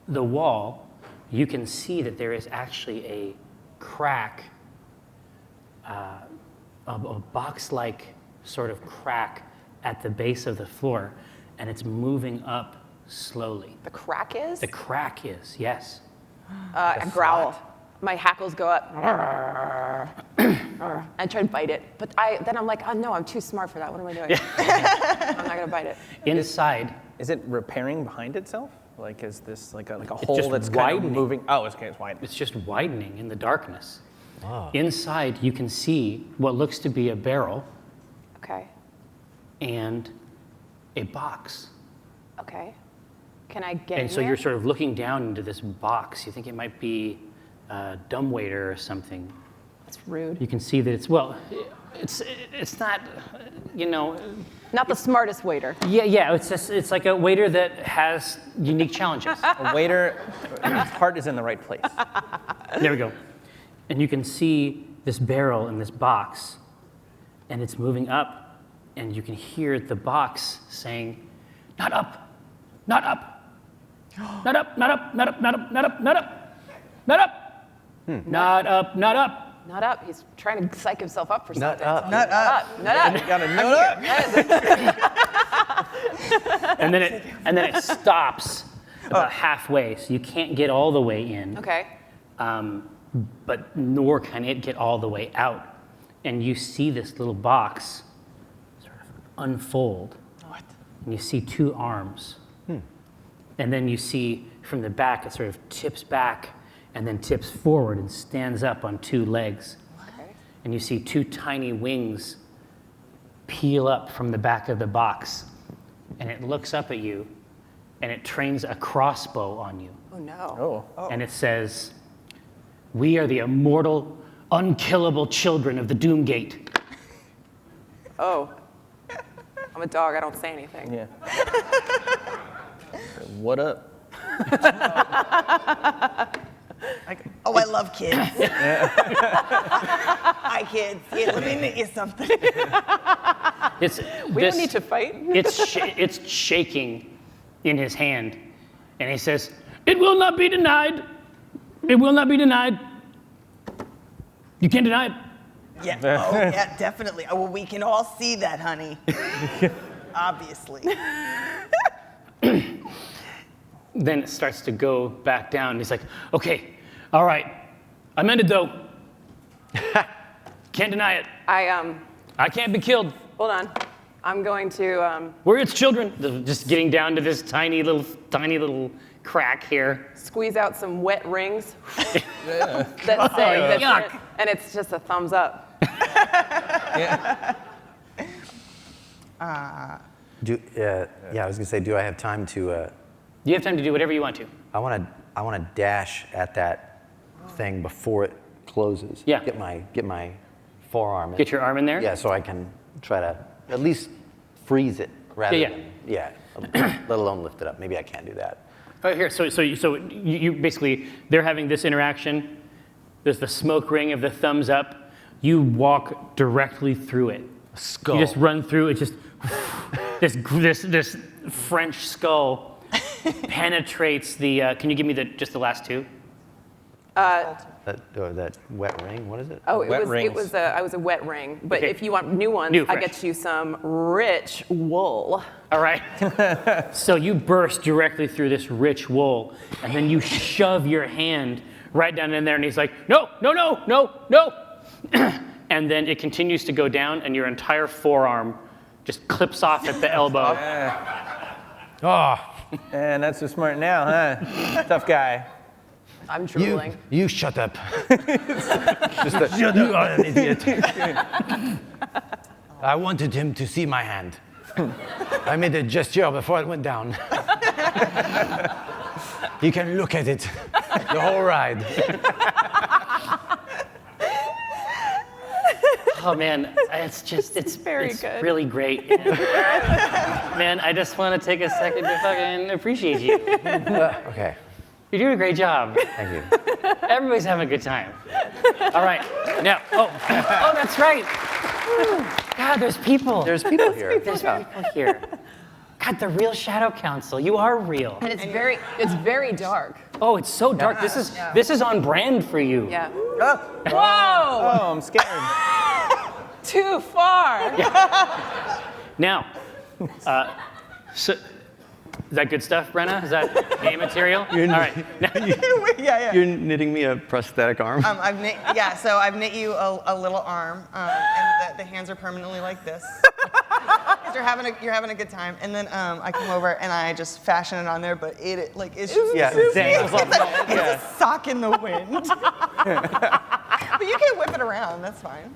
the wall, you can see that there is actually a crack, a box-like sort of crack at the base of the floor, and it's moving up slowly. The crack is? The crack is, yes. I growl. My hackles go up. I try to bite it. But then I'm like, oh no, I'm too smart for that. What am I doing? I'm not going to bite it. Inside, Is it repairing behind itself? Like, is this like a just hole that's kind of widening. moving? Oh, it's wide. it's just widening in the darkness. Inside, you can see what looks to be a barrel Okay. and a box. Okay. Can I get And in so there? you're sort of looking down into this box. You think it might be a dumbwaiter or something. That's rude. You can see that it's not, Not the smartest waiter. yeah, it's like a waiter that has unique challenges. A waiter, his heart is in the right place. There we go. And you can see this barrel in this box, and it's moving up, and you can hear the box saying, "Not up, not up, not up, not up, not up, not up, not up, not up, not up, not up, not up." Not up. He's trying to psych himself up for Nut something. up. Nut up. Not up. You gotta nut up. And then it stops about halfway, so you can't get all the way in. Okay. But nor can it get all the way out. And you see this little box sort of unfold. What? And you see two arms. And then you see from the back, it sort of tips back and then tips forward and stands up on two legs. Okay. And you see two tiny wings peel up from the back of the box. And it looks up at you and it trains a crossbow on you. Oh no. Oh. And it says, "We are the immortal, unkillable children of the Doomgate." Oh. I'm a dog. I don't say anything. Yeah. What up? Oh, I love kids. Hi, kids. Yeah, let me knit you something. We don't need to fight. It's shaking in his hand, and he says, "It will not be denied. It will not be denied." You can't deny it. Yeah. Oh, yeah, definitely. Oh, well, we can all see that, honey. Obviously. Then it starts to go back down. He's like, okay, all right. I meant it though. Can't deny it. I can't be killed. Hold on. I'm going to We're its children. Just getting down to this tiny little crack here. squeeze out some wet rings that say that's yuck. it, and it's just a thumbs up. I was gonna say, do I have time to? You have time to do whatever you want to. I wanna dash at that thing before it closes. Yeah. Get my forearm. Get your arm in there? Yeah, so I can try to at least freeze it rather Yeah, than let alone lift it up. Maybe I can't do that. Right here. So you basically, they're having this interaction. There's the smoke ring of the thumbs up. You walk directly through it. Skull. You just run through it. Just this French skull penetrates the. Can you give me just the last two? That wet ring. What is it? Oh, Wet rings. I was a wet ring. But Okay. if you want new ones, New, I fresh. get you some rich wool. All right. So you burst directly through this rich wool, and then you shove your hand right down in there, and he's like, no. And then it continues to go down, and your entire forearm just clips off at the elbow. And that's so smart now, huh? Tough guy. I'm drooling. You shut up. You are an idiot. I wanted him to see my hand. I made a gesture before it went down. You can look at it the whole ride. Oh man, it's very good. really great. Man, I just want to take a second to fucking appreciate you. Okay, You're doing a great job. thank you. Everybody's having a good time. All right, now, oh, that's right. God, there's people. There's people here. There's people here. God, the real Shadow Council. You are real. And it's very dark. Oh, it's so dark. This is on brand for you. Yeah. Oh, Whoa! I'm scared. Too far. Now, so, is that good stuff, Brenna? Is that game material? All right. Yeah. You're knitting me a prosthetic arm. I've knit you a little arm, and the hands are permanently like this. 'Cause you're having a good time, and then I come over and I just fashion it on there, but it's just Dangles off the wall. it's a sock in the wind. But you can whip it around. That's fine.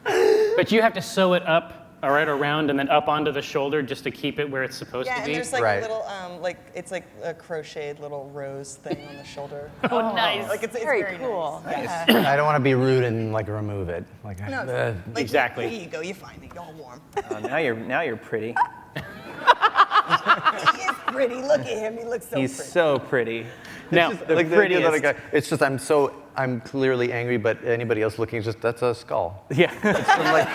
But you have to sew it up, all right, around, and then up onto the shoulder just to keep it where it's supposed Yeah, to and be. there's like Right. a little it's like a crocheted little rose thing on the shoulder. Oh, nice. Like it's Very very cool. Nice. Yeah. I don't want to be rude and like remove it. Like, No, like, Exactly. Here you go. You find it. You're all warm. Oh, now you're pretty. He is pretty. Look at him. He looks so He's pretty. so pretty. Now, The like prettiest. the other guy. It's just I'm clearly angry, but anybody else looking is just that's a skull. Yeah. It's from like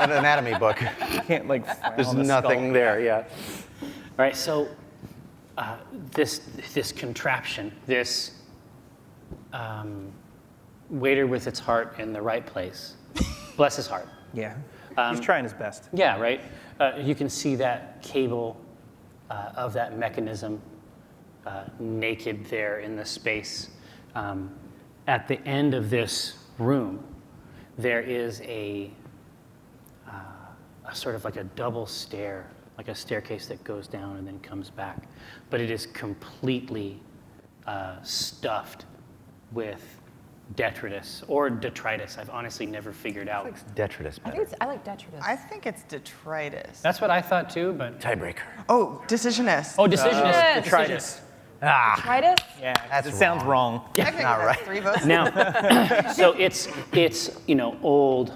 an anatomy book. Can't like. There's frown on the nothing skull. there. Yeah. all right, so this contraption, this waiter with its heart in the right place, bless his heart. Yeah. He's trying his best. Yeah, right. You can see that cable of that mechanism naked there in the space. At the end of this room, there is a sort of like a double stair, like a staircase that goes down and then comes back. But it is completely stuffed with detritus or detritus. I've honestly never figured out. Detritus I better. think I like detritus. I think it's detritus. That's what I thought too, but Tiebreaker. Oh, decisionist. oh, decisionist. Yes. Detritus. Detritus? Yeah. That's it sounds wrong. Technically, not that's right. 3 votes. Now, so it's old,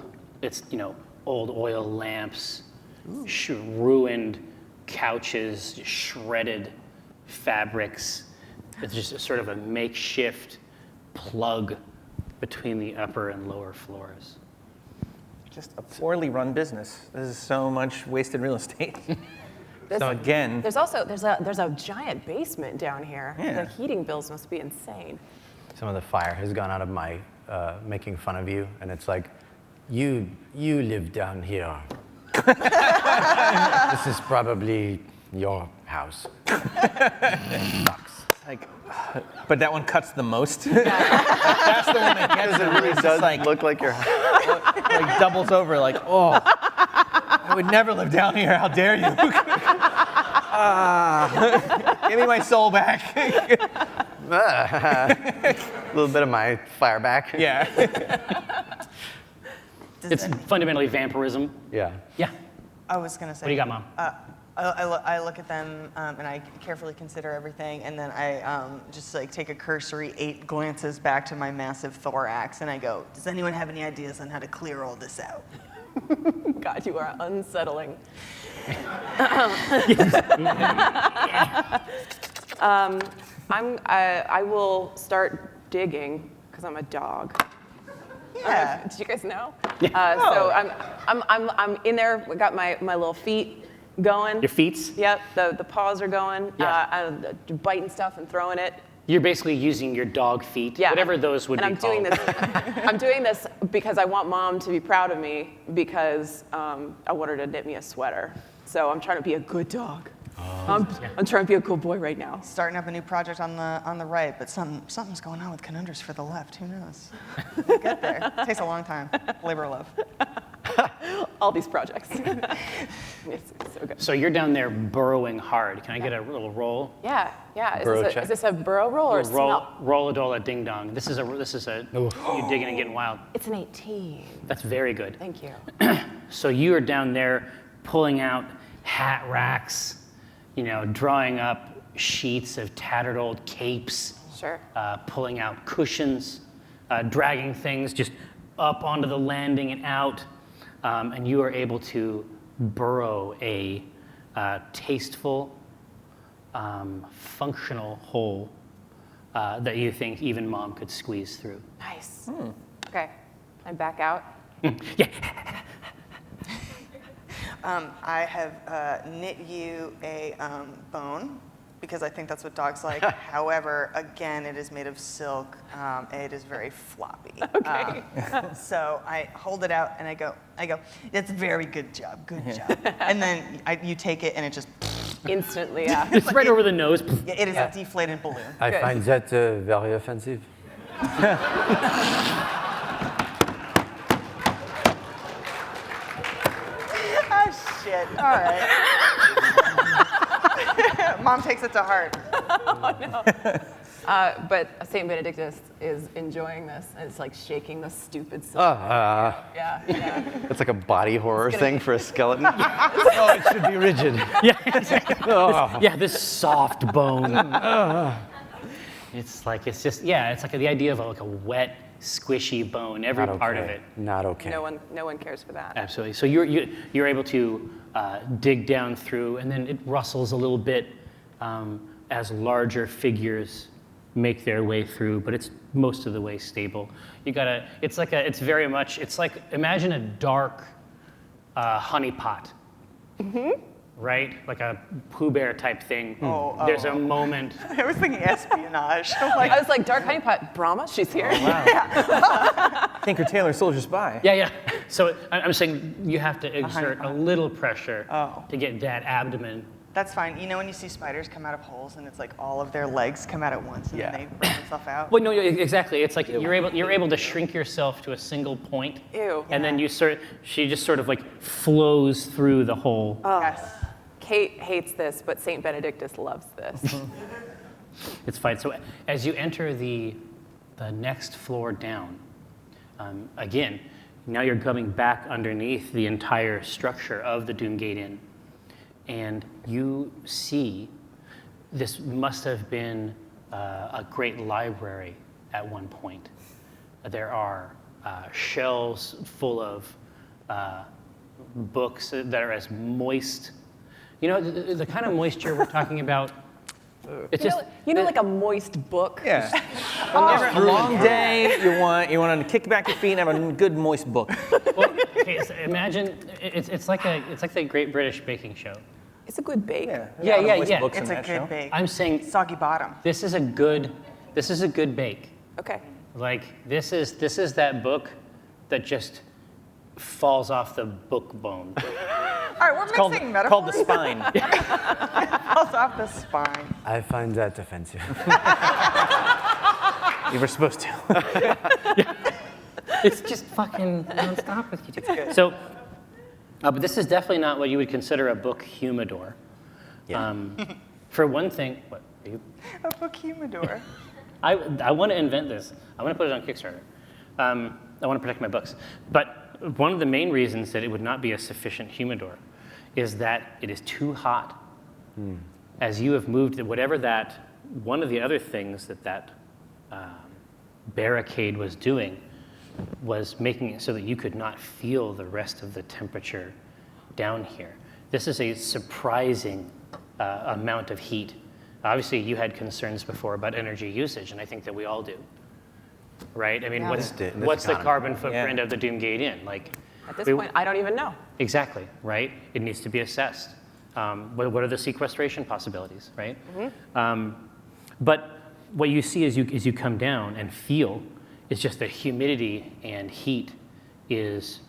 old oil lamps, ruined couches, shredded fabrics. It's just a sort of a makeshift plug between the upper and lower floors. Just a poorly run business. This is so much wasted real estate. So again, There's a giant basement down here. Yeah. The heating bills must be insane. Some of the fire has gone out of my making fun of you, and it's like You live down here. This is probably your house. Sucks. Like, but that one cuts the most. That's the one that gets it. Really does like, look like your house. like doubles over. Like, oh, I would never live down here. How dare you? Give me my soul back. A little bit of my fire back. Yeah. It's fundamentally vampirism. Yeah. Yeah. I was gonna say. What do you got, Mom? I look at them and I carefully consider everything, and then I just like take a cursory 8 glances back to my massive thorax, and I go, "Does anyone have any ideas on how to clear all this out?" God, you are unsettling. I will start digging because I'm a dog. Yeah. Did you guys know? So I'm in there. I got my little feet going. Your feets? Yep. The paws are going. Yeah. I'm biting stuff and throwing it. You're basically using your dog feet, Yeah. whatever those would and be called. I'm doing this because I want Mom to be proud of me because I want her to knit me a sweater. So I'm trying to be a good dog. I'm trying to be a good boy right now. Starting up a new project on the right, but something's going on with Conundrums for the left. Who knows? We'll get there. It takes a long time. Labor of love. All these projects. It's so good. So you're down there burrowing hard. Can I get a little roll? Yeah. Burrow Is check. this a burrow roll or a smell? Roll a dola ding dong. This is a you digging and getting wild. It's an 18. That's very good. Thank you. So you are down there pulling out hat racks, drawing up sheets of tattered old capes, Sure. pulling out cushions, dragging things just up onto the landing and out, and you are able to burrow a tasteful, functional hole that you think even Mom could squeeze through. Nice. Okay. I'm back out. Yeah. I have knit you a bone because I think that's what dogs like. However, again, it is made of silk. It is very floppy. Okay. So I hold it out and I go, it's very good job, good job. And then you take it and it just, Instantly, yeah. It's right over the nose. it is a deflated balloon. I Good. find that very offensive. Oh shit! All right. Mom takes it to heart. But Saint Benedictus is enjoying this, and it's like shaking the stupid silk. Yeah. It's like a body horror gonna thing be- for a skeleton. Oh, it should be rigid. Yeah, this soft bone. It's like the idea of like a wet, squishy bone. Every Not part of okay. it. Not okay. No one cares for that. Absolutely. So you're able to dig down through, and then it rustles a little bit as larger figures make their way through, but it's most of the way stable. It's like imagine a dark honey pot. Mm-hmm. Right? Like a Pooh Bear type thing. There's a moment. I was thinking espionage. I'm like, I was like, Dark Honeypot, Brahma, she's here. Tinker Tailor Soldier Spy. Yeah. So I'm saying you have to exert a little pressure to get that abdomen. that's fine. You know when you see spiders come out of holes and it's like all of their legs come out at once and then they rip themselves out? Well, no, exactly. It's like you're able to shrink yourself to a single point. Ew. And then she just sort of like flows through the hole. Yes. Kate hates this, but Saint Benedictus loves this. It's fine. So as you enter the next floor down, again, now you're coming back underneath the entire structure of the Doomgate Inn, and you see this must have been a great library at one point. There are shelves full of books that are as moist. You know, the kind of moisture we're talking about. It's Like a moist book. Yeah. After a long day, you want to kick back your feet and have a good moist book. Well, okay, so imagine it's like the Great British Baking Show. It's a good bake. Yeah. Books in It's a that good show. bake. I'm saying Soggy bottom. this is a good bake. Okay. Like this is that book that just falls off the book bone. All right, we're mixing metaphors. Called the spine. Falls off the spine. I find that offensive. You were supposed to. It's just fucking nonstop with you two. So, but this is definitely not what you would consider a book humidor. Yeah. For one thing, what are you? A book humidor. I want to invent this. I want to put it on Kickstarter. I want to protect my books. But one of the main reasons that it would not be a sufficient humidor is that it is too hot. As you have moved, whatever that, one of the other things that barricade was doing was making it so that you could not feel the rest of the temperature down here. This is a surprising amount of heat. Obviously, you had concerns before about energy usage, and I think that we all do, right? I mean, Yeah. what's This the economy. carbon footprint Yeah. of the Doomgate Inn? Like, At this point, I don't even know. exactly, right? It needs to be assessed. What are the sequestration possibilities, right? But what you see as you come down and feel is just the humidity and heat is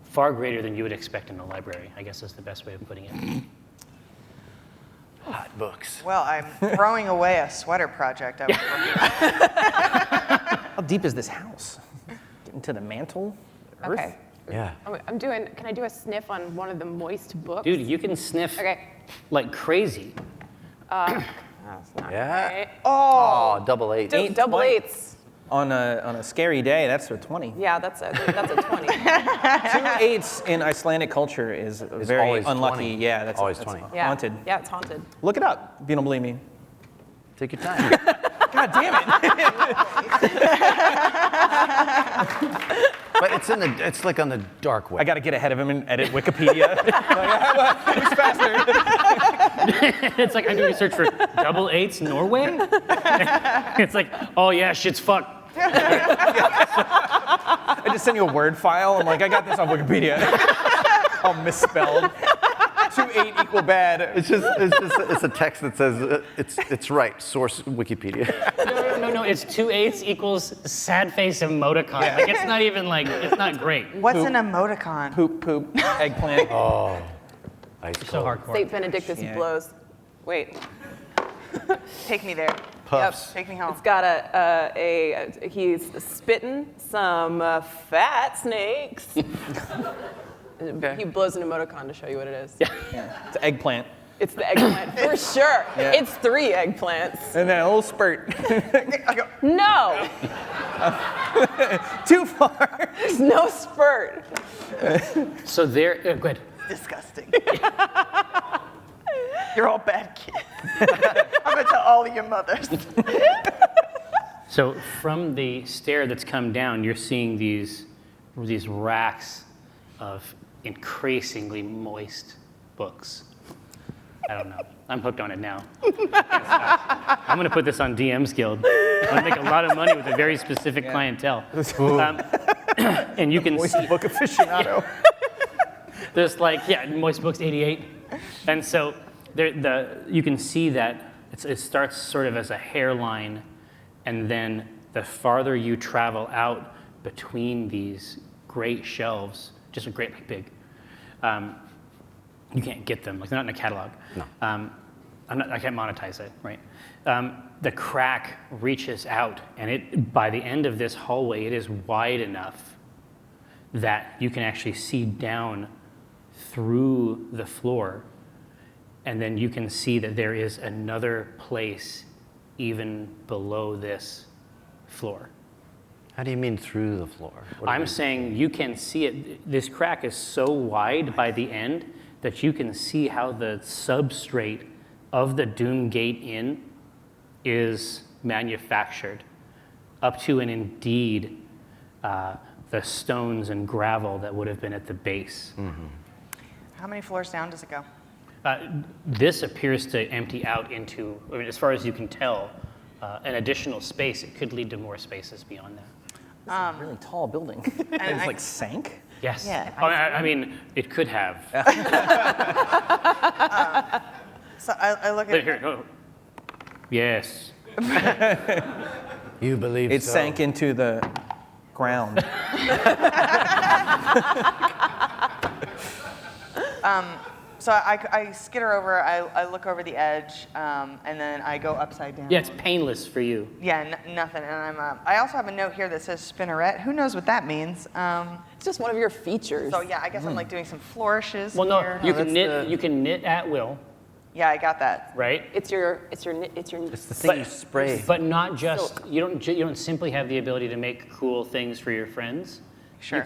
far greater than you would expect in a library, I guess is the best way of putting it. Hot books. Well, I'm throwing away a sweater project I was working on. How deep is this house? Getting to the mantle? Earth? Okay. Yeah. Can I do a sniff on one of the moist books? Dude, you can sniff Okay. like crazy. That's not Yeah. right. Oh, double eight. Double 20. eights. On a scary day, that's a 20. Yeah, that's a 20. 2 8s in Icelandic culture is very always unlucky. 20. Yeah, that's Always that's 20. Yeah. haunted. Yeah, it's haunted. Look it up if you don't believe me. Take your time. God damn it. But it's like on the dark web. I got to get ahead of him and edit Wikipedia. Who's faster? It's like I'm doing research for double eights Norway. It's like, oh yeah, shit's fucked. I just send you a Word file. I'm like, I got this on Wikipedia. All misspelled. 2 8 equal bad. It's a text that says it's right. Source Wikipedia. No, it's 2 eighths equals sad face emoticon. Yeah. Like it's not even like, it's not great. What's an emoticon? Poop, eggplant. Oh, ice So cold. hardcore. St. Benedictus Yeah. blows. Wait. Take me there. Puffs. Take me home. It's got he's spitting some fat snakes. He blows an emoticon to show you what it is. Yeah. It's eggplant. It's the eggplant, for sure. Yeah. It's 3 eggplants. And then a little spurt. No, Too far. there's no spurt. So there, go ahead. Disgusting. You're all bad kids. I'm gonna tell all of your mothers. So from the stair that's come down, you're seeing these racks of increasingly moist books. I don't know. I'm hooked on it now. I'm going to put this on DM's Guild. I'm going to make a lot of money with a very specific clientele. And you can Moist see book aficionado. there's like, Moist Books 88. And so you can see that it starts sort of as a hairline, and then the farther you travel out between these great shelves, just a great big, you can't get them, like they're not in a catalog. No. I can't monetize it, right? The crack reaches out, and by the end of this hallway, it is wide enough that you can actually see down through the floor, and then you can see that there is another place even below this floor. How do you mean through the floor? What do you I'm mean? saying you can see it. This crack is so wide by the end that you can see how the substrate of the Doomgate Inn is manufactured, up to and indeed the stones and gravel that would have been at the base. How many floors down does it go? This appears to empty out into, I mean, as far as you can tell, an additional space. It could lead to more spaces beyond that. It's a really tall building. And it's like sank? Yes. Yeah. I mean, it could have. So I look But at here, oh. Yes. You believe It so? sank into the ground. So I skitter over, I look over the edge, and then I go upside down. Yeah, it's painless for you. Yeah, nothing. And I also have a note here that says spinneret. Who knows what that means? It's just one of your features. So yeah, I guess I'm like doing some flourishes Well, no, here. you can knit. You can knit at will, Yeah, I got that. right? It's your. It's the thing you spray. But not just you don't simply have the ability to make cool things for your friends. Sure.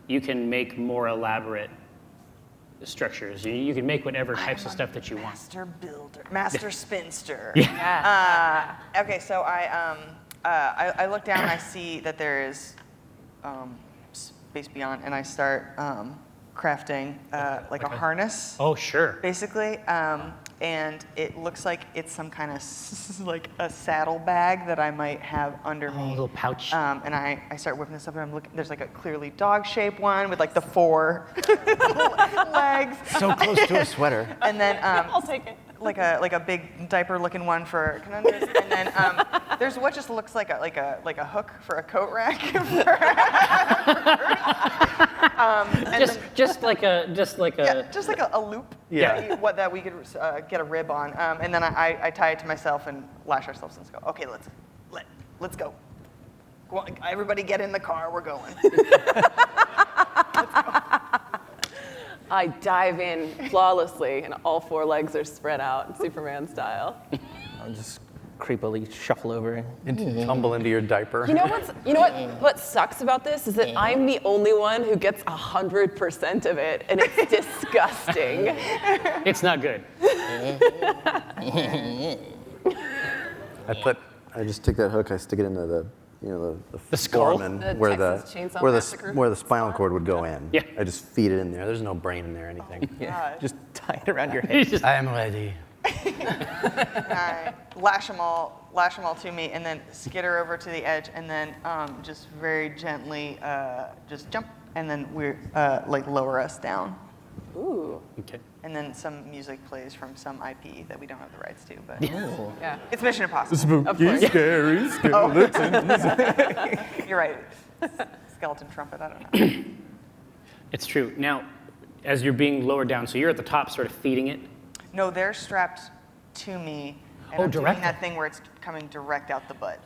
You can make more elaborate structures. You can make whatever types of stuff that you want. Master builder, master spinster. Yeah. Okay, so I look down and I see that there is space beyond, and I start crafting like a harness, Oh, sure. basically. And it looks like it's some kind of like a saddle bag that I might have under me. A little pouch. And I start whipping this up, and I'm looking. There's like a clearly dog-shaped one with like the 4 legs. So close to a sweater. And then I'll take it. like a big diaper-looking one for conundrums, and then there's what just looks like a hook for a coat rack. Just like a. Yeah, just like a loop. Yeah. That we could get a rib on, and then I tie it to myself and lash ourselves and go. Okay, let's go. Go on, everybody get in the car. We're going. I dive in flawlessly, and all 4 legs are spread out, Superman style. I'll just creepily shuffle over. Tumble into your diaper. You know what sucks about this is that I'm the only one who gets 100% of it, and it's disgusting. It's not good. I just take that hook, I stick it into the The skull? foramen The where Texas Chainsaw where Massacre the spinal cord would go in. Yeah. I just feed it in there. There's no brain in there or anything. Yeah, just tie it around your head. It's just- I am ready. I lash them all to me, and then skitter over to the edge, and then just very gently just jump, and then we like lower us down, Ooh. Okay. and then some music plays from some IP that we don't have the rights to, but Yeah. it's Mission Impossible. Of course. Scary skeletons. You're right. Skeleton trumpet. I don't know. It's true. Now, as you're being lowered down, so you're at the top, sort of feeding it. No, they're strapped to me. And Oh, I'm doing direct? that thing where it's coming direct out the butt.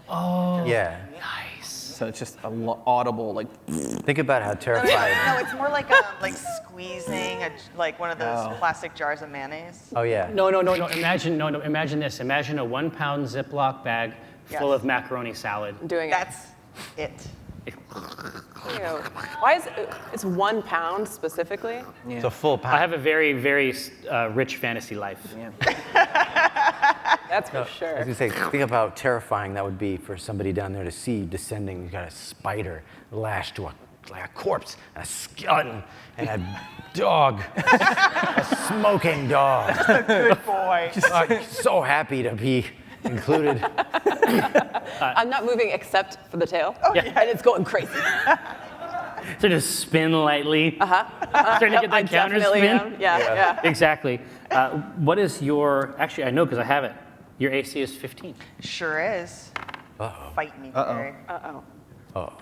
Yeah. Nice. So it's just audible, like. Think about how terrified. No, it's more like like squeezing like one of those plastic jars of mayonnaise. Oh yeah. No. Imagine this. Imagine a 1-pound Ziploc bag full Yes. of macaroni salad. I'm doing it. That's it. You know, why is it's 1 pound specifically? It's a full I pound. have a very, very rich fantasy life. That's for I was sure. gonna say, think about how terrifying that would be for somebody down there to see descending. You got a spider lashed to a corpse, and a skeleton, and a dog, a smoking dog. Good boy. I'm so happy to be included. I'm not moving except for the tail. Yeah. And it's going crazy. So just spin lightly. Trying to get I that counter definitely spin. am. Yeah. Exactly. What is your? Actually, I know because I have it. Your AC is 15. Sure is. Uh-oh. Fight me, Barry. Uh-oh.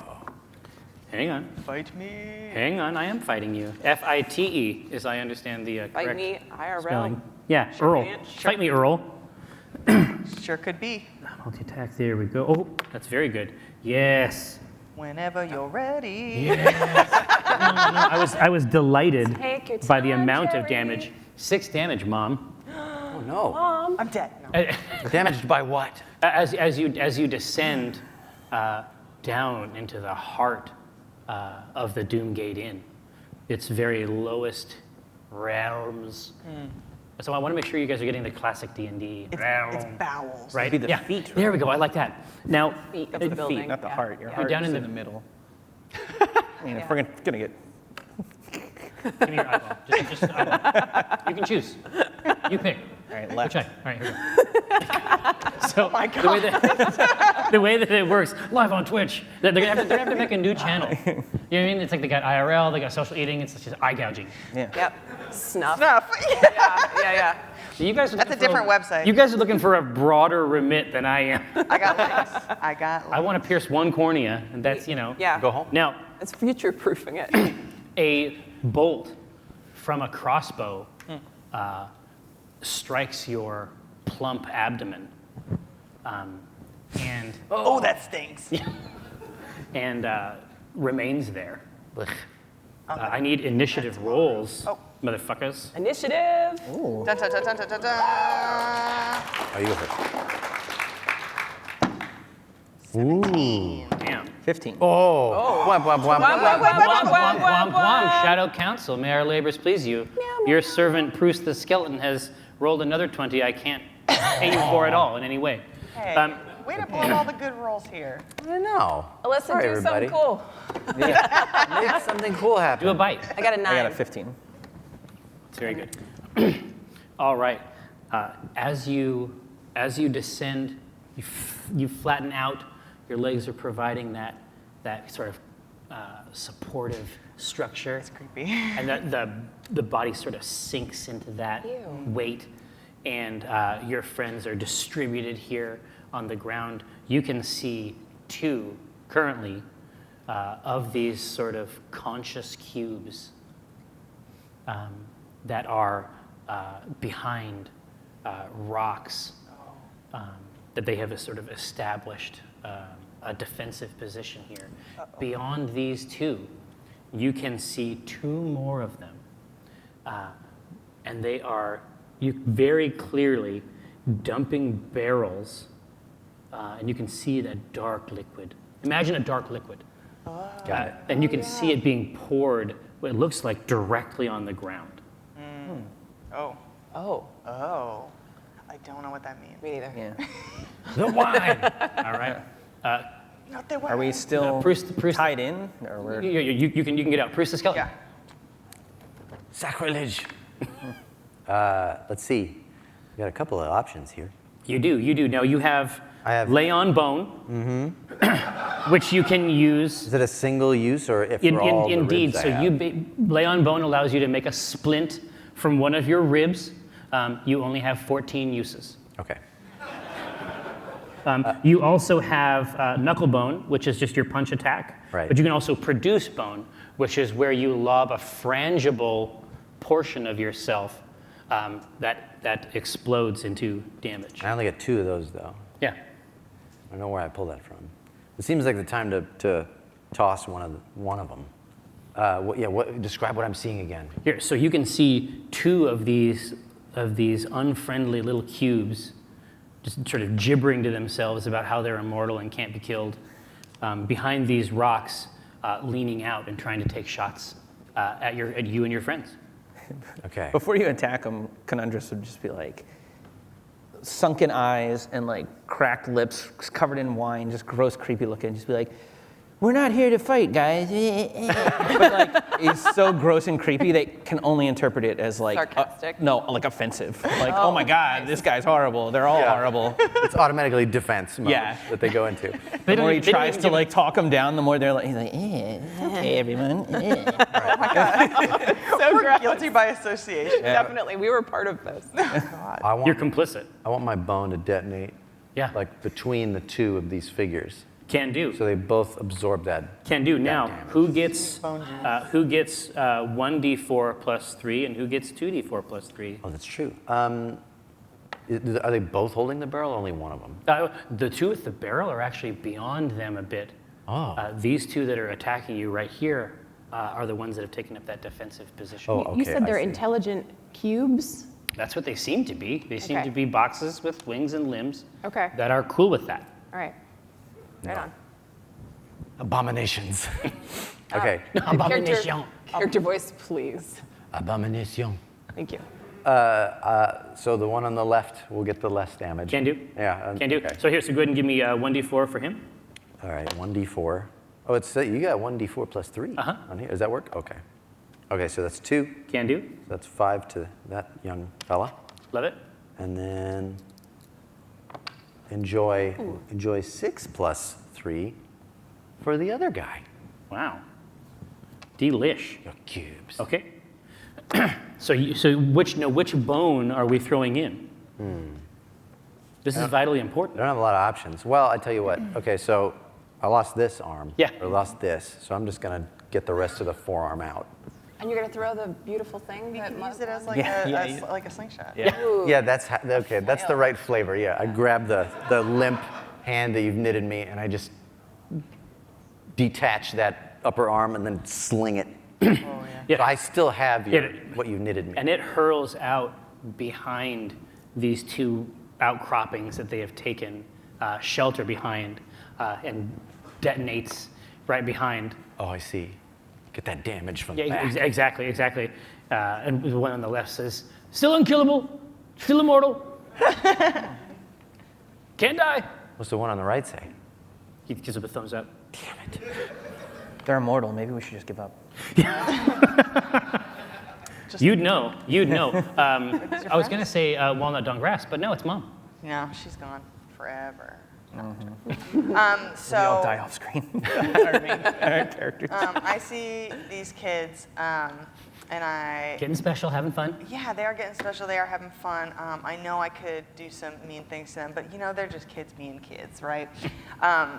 Hang on. Fight me. Hang on. I am fighting you. FITE, as I understand the Fight correct me, IRL. spelling. Yeah, Earl. man. Fight me, Earl. Sure could be. Multi-attack. There we go. Oh, that's very good. Yes. Whenever you're ready. I was delighted Take your by the time, amount of Jerry. damage. 6 damage, Mom. Oh no. I'm dead. No. Damaged by what? As you descend down into the heart of the Doomgate Inn, its very lowest realms. So I want to make sure you guys are getting the classic D&D It's realm, bowels. right? It'd be the yeah. feet, There we go. I like that. Now, Feet of the building. Not the Yeah. heart. Your Yeah. heart down is in in the- the middle. I mean, if we're gonna get. give me your eyeball. Just eyeball. You can choose. You pick. All right, Which left. eye? All right, here we go. So the way that it works, live on Twitch, they're gonna have to make a new channel. You know what I mean? It's like they got IRL, they got social eating, it's just eye gouging. Yeah. Yep. Snuff. Snuff. Yeah. So you guys are That's a looking for different website. You guys are looking for a broader remit than I am. I got links. I got I links. want to pierce one cornea, and that's, Yeah. Go home. Now, It's future-proofing it. a bolt from a crossbow strikes your plump abdomen. And Oh, that stinks. and remains there. I need initiative rolls, Oh. motherfuckers. Initiative. Dun, dun, dun, dun, dun, dun, dun. Oh, you go first. 17. Damn. 15. Oh. Wham, wham, wham. Shadow Council, may our labors please you. Your servant Bruce the Skeleton has rolled another 20. I can't pay you for at all in any way. Hey, Um, way to blow all the good rolls here. I know. Alyssa, Sorry, do everybody. something cool. Make something cool happen. Do a bite. I got a 9. I got a 15. It's very good. All right. As you descend, you flatten out. Your legs are providing that sort of supportive structure. It's creepy. And the body sort of sinks into that weight, and your friends are distributed here on the ground. You can see 2 currently of these sort of conscious cubes that are behind rocks that they have sort of established a defensive position here. Beyond these 2, you can see 2 more of them. And they are very clearly dumping barrels, and you can see that dark liquid. Imagine a dark liquid. Got it. And you can see it being poured, what it looks like, directly on the ground. Oh. Oh, Oh. I don't know what that means. me neither. Yeah. The wine! All right. Not the Are we still Bruce- tied in? Or we're... You can get out. Bruce the Skeleton. Yeah. Sacrilege. Let's see. We got a couple of options here. You do. Now you have, I have- lay on bone, which you can use. Is it a single use or if for all the Indeed. ribs I So have? lay on bone allows you to make a splint from one of your ribs. You only have 14 uses. Okay. You also have knuckle bone, which is just your punch attack. Right. But you can also produce bone, which is where you lob a frangible portion of yourself that explodes into damage. I only got 2 of those though. Yeah. I don't know where I pulled that from. It seems like the time to toss one of them. Describe what I'm seeing again. Here, so you can see 2 of these unfriendly little cubes just sort of gibbering to themselves about how they're immortal and can't be killed behind these rocks, leaning out and trying to take shots at you and your friends. Okay. Before you attack them, Conundrus would just be like, sunken eyes and like cracked lips, covered in wine, just gross, creepy looking. Just be like, "We're not here to fight, guys." But like, he's so gross and creepy, they can only interpret it as like, Sarcastic? like offensive. Like, oh my God, this guy's horrible. They're all horrible. It's automatically defense mode Yeah. that they go into. The more he they don't tries even to give like talk them down, the more they're like, he's like, okay, everyone. So gross. Guilty by association. Definitely, we were part of this. You're complicit. I want my bone to detonate Yeah. like between the 2 of these figures. Can do. So they both absorb that. Can do. Now, damage. who gets 1d4 plus 3 and who gets 2d4 plus 3? Oh, that's true. Are they both holding the barrel or only one of them? The 2 with the barrel are actually beyond them a bit. Oh. These 2 that are attacking you right here are the ones that have taken up that defensive position. Oh, okay. You said they're I see. intelligent cubes? That's what they seem to be. They seem Okay. to be boxes with wings and limbs Okay. that are cool with that. All right. Right on. Abominations. Okay. Abomination. Character voice, please. Abomination. Thank you. So the one on the left will get the less damage. Can do. Yeah. Can do. Okay. So here, so go ahead and give me 1d4 for him. All right, 1d4. Oh, it's you got 1d4 plus 3 on here. Does that work? Okay. Okay, so that's 2. Can do. That's 5 to that young fella. Love it. And then enjoy 6 plus 3 for the other guy. Wow. Delish. Your cubes. Okay. So which bone are we throwing in? This is vitally I important. don't have a lot of options. Well, I tell you what. Okay, so I lost this arm. Yeah. Or lost this. So I'm just gonna get the rest of the forearm out. And you're gonna throw the beautiful thing You that can use it as like a slingshot. Yeah, that's okay. That's the right flavor. Yeah, I grab the limp hand that you've knitted me, and I just detach that upper arm and then sling it. Yeah. So I still have what you knitted me. And it hurls out behind these two outcroppings that they have taken shelter behind and detonates right behind. Oh, I see. Get that damage from Yeah, the back. exactly. And the one on the left says, "Still unkillable, still immortal, can't die." What's the one on the right say? He gives up a thumbs up. Damn it. They're immortal. Maybe we should just give up. You'd know. I was gonna say walnut on grass, but no, it's mom. No, she's gone forever. We all die off screen. Our characters. I see these kids, and I. Getting special, having fun. Yeah, they are getting special. They are having fun. I know I could do some mean things to them, but they're just kids being kids, right?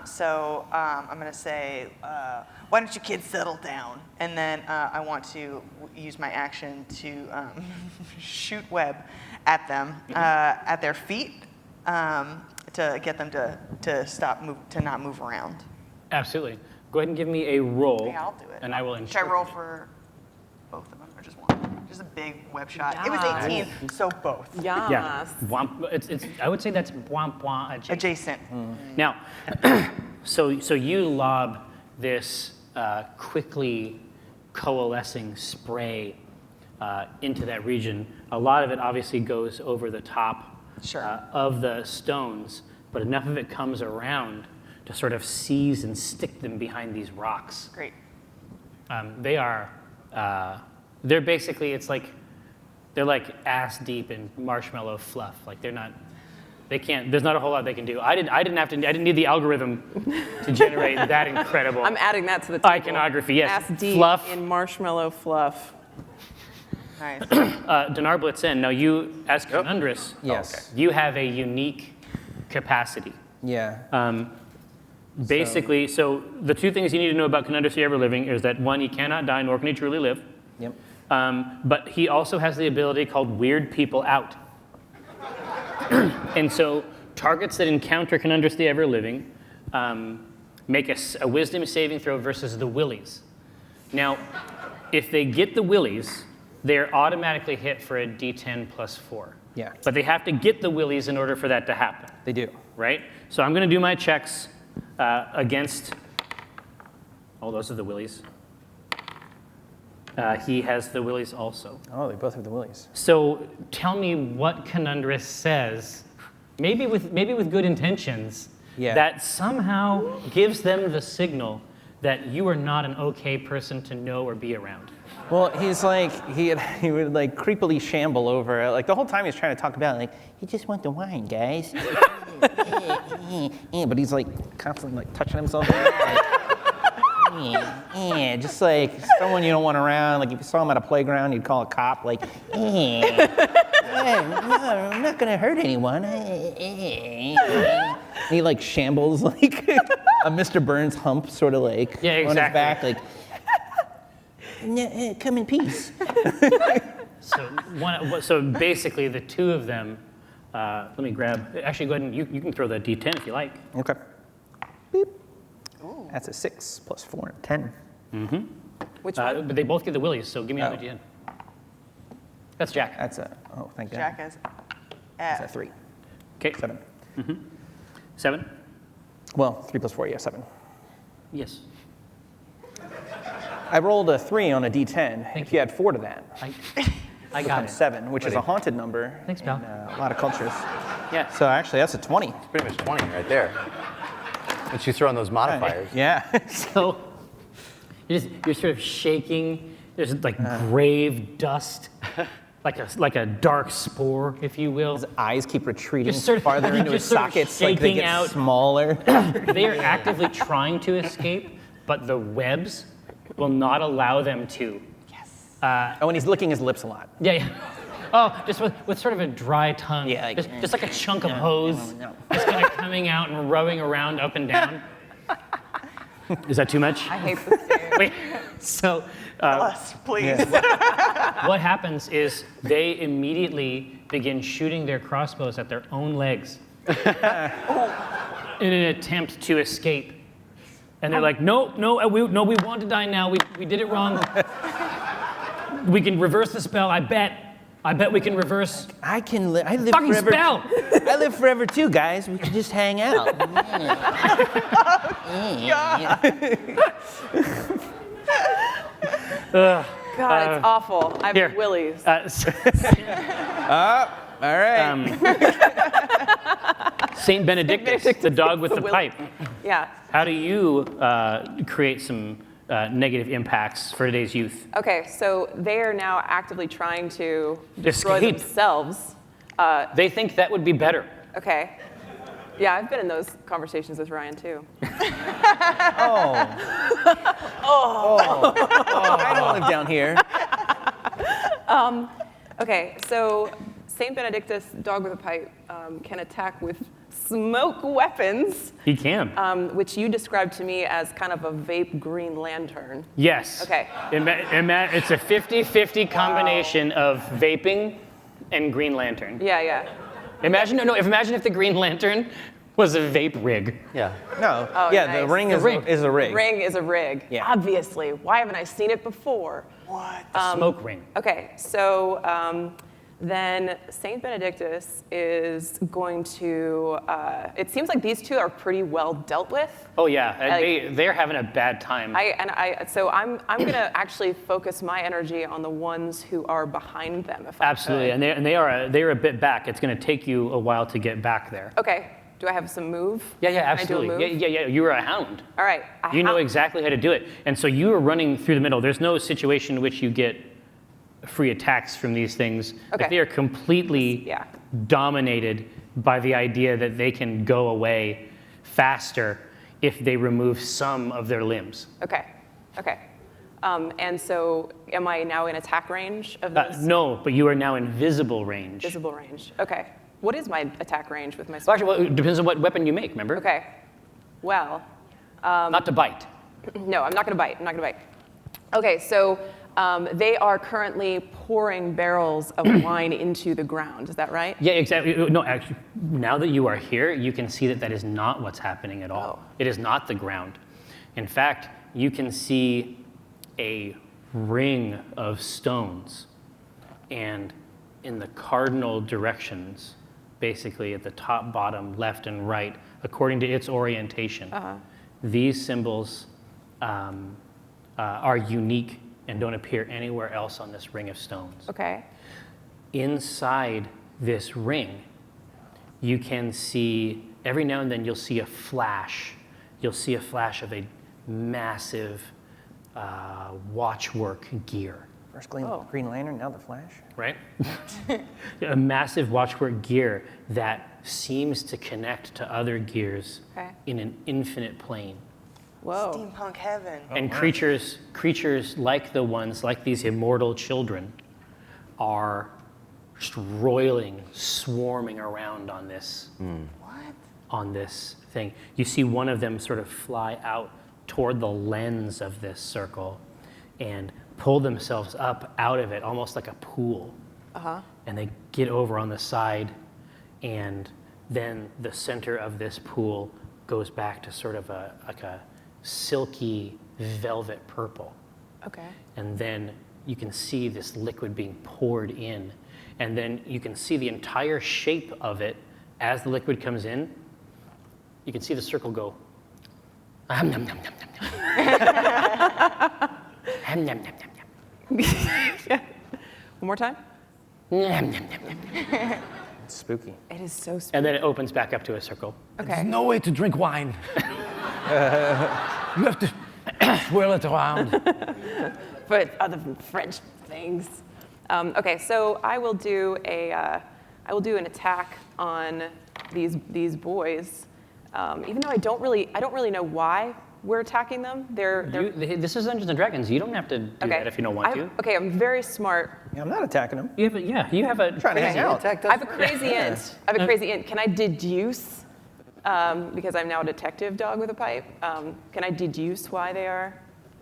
So I'm gonna say, why don't you kids settle down? And then I want to use my action to shoot web at them, at their feet, to get them to not move around. Absolutely. Go ahead and give me a roll. Yeah, I'll do it. And I will Should I interpret. roll for both of them or just one? Just a big web shot. It was 18, so both. Yes. Yeah. Womp, it's, I would say that's womp womp adjacent. Adjacent. Now, so you lob this quickly coalescing spray into that region. A lot of it obviously goes over the top Sure. of the stones, but enough of it comes around to sort of seize and stick them behind these rocks. Great. They're basically, they're like ass deep in marshmallow fluff. Like there's not a whole lot they can do. I didn't need the algorithm to generate that incredible I'm adding that to the table. iconography. Yes, Ass deep fluff. in marshmallow fluff. Nice. Dinar Blitzen, now you, as Conundrus, Yes. you have a unique capacity. Yeah. Basically, so the two things you need to know about Conundrus the Ever-Living is that one, he cannot die, nor can he truly live. Yep. But he also has the ability called Weird People Out. And so targets that encounter Conundrus the Ever-Living make a wisdom saving throw versus the willies. Now, if they get the willies, they're automatically hit for a D10 plus 4. Yeah. But they have to get the willies in order for that to happen, They do. right? So I'm going to do my checks against. Oh, those are the willies. He has the willies also. Oh, they both have the willies. So tell me what Conundrus says, maybe with good intentions, Yeah. that somehow gives them the signal that you are not an okay person to know or be around. Well, he's like, he would like creepily shamble over, like the whole time he's trying to talk about, like, he just want the wine, guys. But he's like constantly like touching himself. Just like someone you don't want around. Like if you saw him at a playground, you'd call a cop. Like, no, I'm not gonna hurt anyone. And he like shambles like a Mr. Burns hump, sort of like Yeah, on his exactly. back, like. Come in peace. So basically, the two of them. Let me grab. Actually, go ahead and you can throw the D10 if you like. Okay. Beep. That's a 6 plus 4 and 10. Which one? But they both get the willies, so give me another Oh. D10. That's Jack. That's a thank God. Jack has That's a F. 3. Okay. 7. 7. Well, 3 plus 4, yeah, 7. Yes. I rolled a 3 on a D10. If you add 4 to that, I got it. 7, which is a haunted number. Thanks, pal. In a lot of cultures. Yeah. So actually, that's a 20. Pretty much 20 right there. Once you throw in those modifiers. Yeah. So you're sort of shaking. There's like grave dust, like a dark spore, if you will. His eyes keep retreating Just sort of- farther into just his sort of sockets, like they shaking get out. smaller. They are actively trying to escape, but the webs will not allow them to. Oh, and he's licking his lips a lot. Yeah, yeah. Oh, just with sort of a dry tongue. Yeah, like, just like a chunk of hose. Just kind of coming out and rubbing around up and down. Is that too much? I hate this game. Wait, so Us, please. what happens is they immediately begin shooting their crossbows at their own legs in an attempt to escape. And they're like, no, we want to die now. We did it wrong. We can reverse the spell, I bet we can reverse. I live Fucking forever. spell! I live forever too, guys. We can just hang out. God, it's awful. I Here. have willies. All right. Saint Benedictus, the dog with the pipe. Yeah. How do you create some negative impacts for today's youth? Okay, so they are now actively trying to destroy Escape. themselves. They think that would be better. Okay. Yeah, I've been in those conversations with Ryan too. I don't live down here. Okay, so Saint Benedictus, dog with a pipe, can attack with smoke weapons, He can. which you described to me as kind of a vape Green Lantern. Yes. Okay. It's a 50-50 combination of vaping and Green Lantern. Yeah. Imagine if the Green Lantern was a vape rig. Yeah. No. Oh, yeah, nice. the ring is a rig. Ring is a rig. Yeah. Obviously. Why haven't I seen it before? What? Smoke ring. Okay, so then Saint Benedictus is going to. It seems like these two are pretty well dealt with. Oh yeah, they're having a bad time. So I'm gonna actually focus my energy on the ones who are behind them. If Absolutely, I could. and they're a bit back. It's going to take you a while to get back there. Okay. Do I have some move? Yeah, Can I do a absolutely. move? Yeah. You were a hound. All right. You know exactly how to do it, and so you are running through the middle. There's no situation in which you get free attacks from these things. Okay. Like, they are completely dominated by the idea that they can go away faster if they remove some of their limbs. Okay. And so, am I now in attack range of this? No, but you are now in visible range. Visible range. Okay. What is my attack range with my Well, sword? actually, it depends on what weapon you make, remember? Okay. Well, Not to bite. no, I'm not gonna bite. Okay, so they are currently pouring barrels of wine into the ground. Is that right? Yeah, exactly. No, actually, now that you are here, you can see that is not what's happening at all. Oh. It is not the ground. In fact, you can see a ring of stones, and in the cardinal directions, basically at the top, bottom, left, and right, according to its orientation, these symbols are unique and don't appear anywhere else on this ring of stones. Okay. Inside this ring, you can see, every now and then you'll see a flash. You'll see a flash of a massive watchwork gear. First Green Lantern, now the Flash. Right? A massive watchwork gear that seems to connect to other gears in an infinite plane. Whoa. Steampunk heaven. And creatures like these immortal children, are just roiling, swarming around on this. On this thing. You see one of them sort of fly out toward the lens of this circle and pull themselves up out of it, almost like a pool. And they get over on the side, and then the center of this pool goes back to sort of a silky velvet purple. Okay. And then you can see this liquid being poured in, and then you can see the entire shape of it as the liquid comes in. You can see the circle go. Nom, nom, nom, nom, nom. Nom, nom, nom, nom, nom. One more time. Nom, nom, nom, nom. It's spooky. It is so spooky. And then it opens back up to a circle. Okay. There's no way to drink wine. You have to swirl it around. But other French things. Okay, so I will do an attack on these boys, even though I don't really know why we're attacking them? This is Dungeons and Dragons. You don't have to do that if you don't want to. Okay, I'm very smart. Yeah, I'm not attacking him. You have a Trying to hang out. I have a crazy int. I have a crazy int. Can I deduce, because I'm now a detective dog with a pipe, can I deduce why they are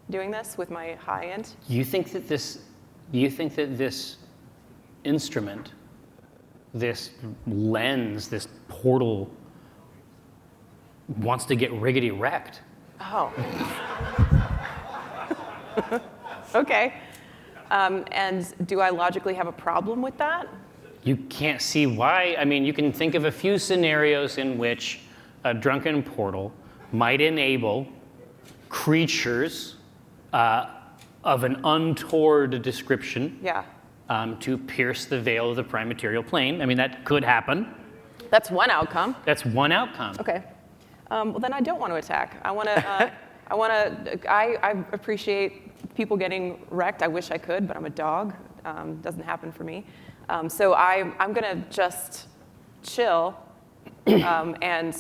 doing this with my high int? You think that this instrument, this lens, this portal wants to get riggedy wrecked? Oh. Okay. And do I logically have a problem with that? You can't see why. I mean, you can think of a few scenarios in which a drunken portal might enable creatures of an untoward description to pierce the veil of the prime material plane. I mean, that could happen. That's one outcome. That's one outcome. Okay. Well, then I don't want to attack. I want to. I appreciate people getting wrecked. I wish I could, but I'm a dog. Doesn't happen for me. So I'm gonna just chill and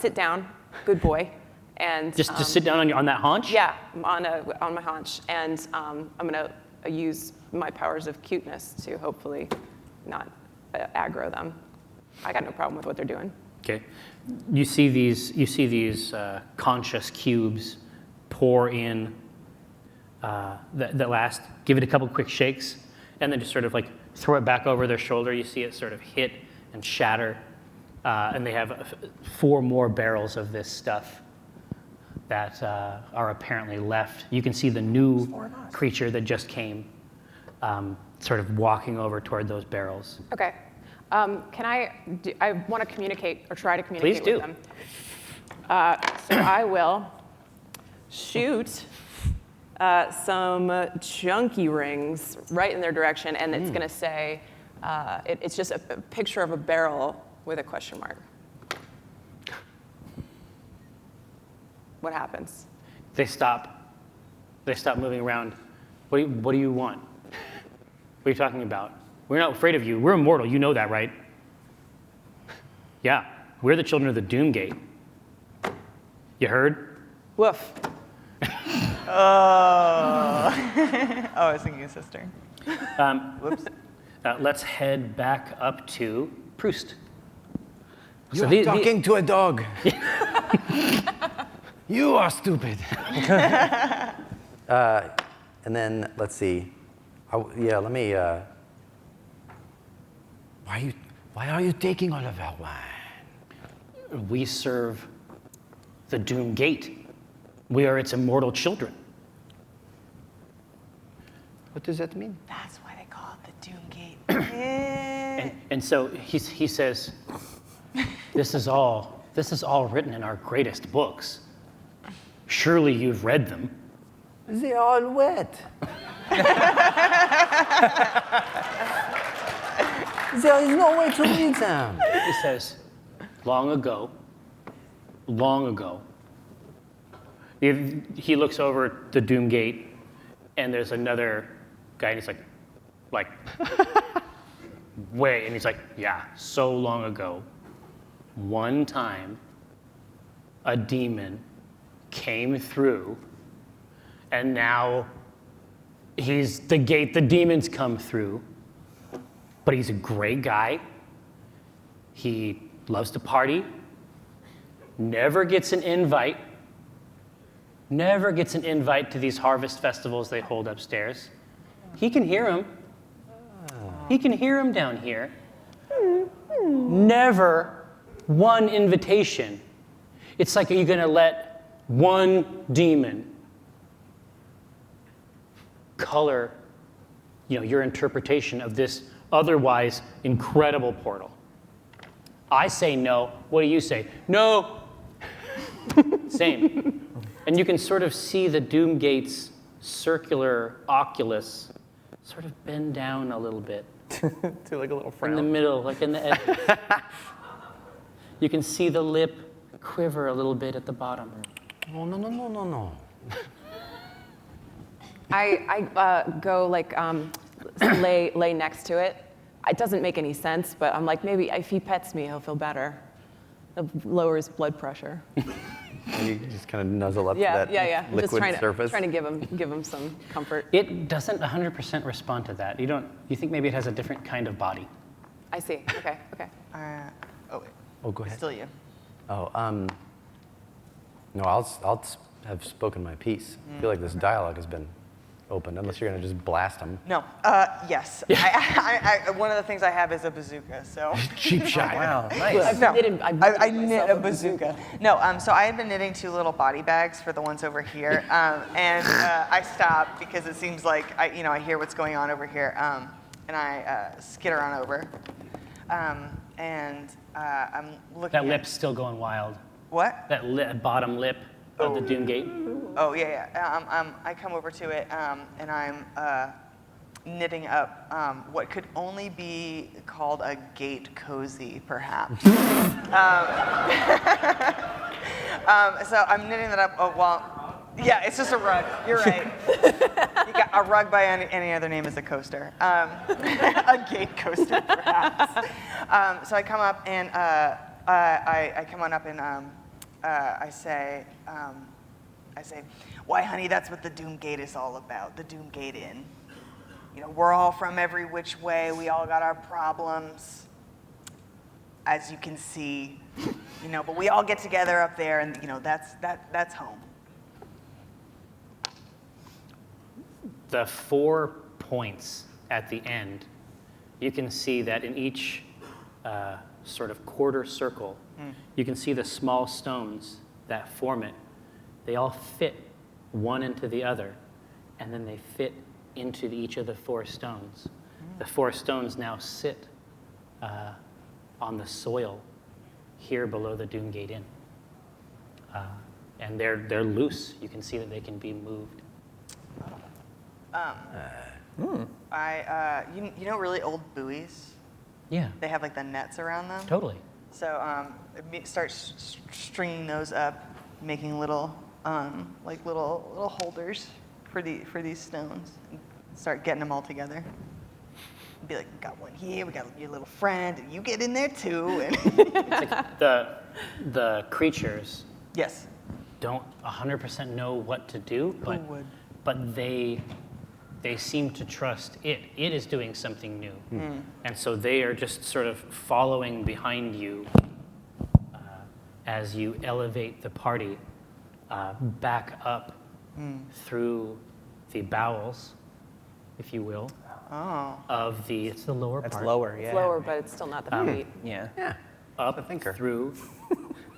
sit down. Good boy. And just sit down on that haunch. Yeah, on my haunch, and I'm gonna use my powers of cuteness to hopefully not aggro them. I got no problem with what they're doing. Okay, you see these conscious cubes pour in that last. Give it a couple quick shakes, and then just sort of like throw it back over their shoulder. You see it sort of hit and shatter, and they have 4 more barrels of this stuff that are apparently left. You can see the new creature that just came, sort of walking over toward those barrels. Okay. I want to communicate or try to communicate Please with them. So I will shoot some chunky rings right in their direction, and it's going to say, it's just a picture of a barrel with a question mark. What happens? They stop moving around. What do you want? What are you talking about? We're not afraid of you. We're immortal. You know that, right? Yeah, we're the children of the Doomgate. You heard? Woof. Oh. Oh, I was thinking of sister. Whoops. Let's head back up to Proust. You're talking to a dog. You are stupid. And then let's see. Let me. Why are you taking all of our wine? We serve the Doomgate. We are its immortal children. What does that mean? That's why they call it the Doomgate. And so he says, this is all written in our greatest books. Surely you've read them. They're all wet. There is no way to read them. He says, long ago. He looks over the Doomgate, and there's another guy, and he's like, wait, and he's like, yeah, so long ago, one time, a demon came through, and now he's the gate the demons come through. But he's a great guy. He loves to party. Never gets an invite to these harvest festivals they hold upstairs. He can hear him. He can hear him down here. Never one invitation. It's like, are you going to let one demon color, your interpretation of this otherwise incredible portal? I say no. What do you say? No. Same. And you can sort of see the Doomgate's circular oculus sort of bend down a little bit. To like a little frown. In the middle, like in the edge. You can see the lip quiver a little bit at the bottom. Oh, no. I go like lay next to it. It doesn't make any sense, but I'm like, maybe if he pets me, he'll feel better. It'll lower his blood pressure. And you just kind of nuzzle up Yeah, to that yeah. I'm just liquid surface. trying to give him some comfort. It doesn't 100% respond to that. You think maybe it has a different kind of body. I see. Okay. Oh, wait. Oh, go ahead. Still you. Oh, no, I'll have spoken my piece. I feel like this dialogue has been opened, unless you're going to just blast them. No. Yes. One of the things I have is a bazooka. So. Cheap shot. Wow, nice. No, knitted I knit myself a bazooka. No, so I had been knitting 2 little body bags for the ones over here, and I stopped because it seems like I hear what's going on over here, and I skitter on over, and I'm looking. That at, lip's still going wild. What? That bottom lip of the Doom Gate. Oh yeah. I come over to it, and I'm knitting up what could only be called a gate cozy, perhaps. So I'm knitting that up. Yeah, it's just a rug. You're right. You got a rug by any other name is a coaster. A gate coaster, perhaps. So I come up and I come on up and I say, why, honey, that's what the Doom Gate is all about. The Doom Gate Inn. We're all from every which way. We all got our problems, as you can see. But we all get together up there, and that's home. The 4 points at the end, you can see that in each sort of quarter circle, you can see the small stones that form it. They all fit one into the other, and then they fit into each of the 4 stones. The 4 stones now sit on the soil here below the Doom Gate Inn. And they're loose. You can see that they can be moved. Really old buoys? Yeah, They have like the nets around them. totally. So start stringing those up, making little little holders for these stones. Start getting them all together. Be like, we got one here. We got your little friend, and you get in there too. And It's like the creatures yes. don't 100% know what to do, but they seem to trust it. It is doing something new. And so they are just sort of following behind you as you elevate the party back up through the bowels, if you will, of it's the lower That's part. lower, yeah. It's lower, but it's still not the feet. Yeah. Yeah. Up thinker. through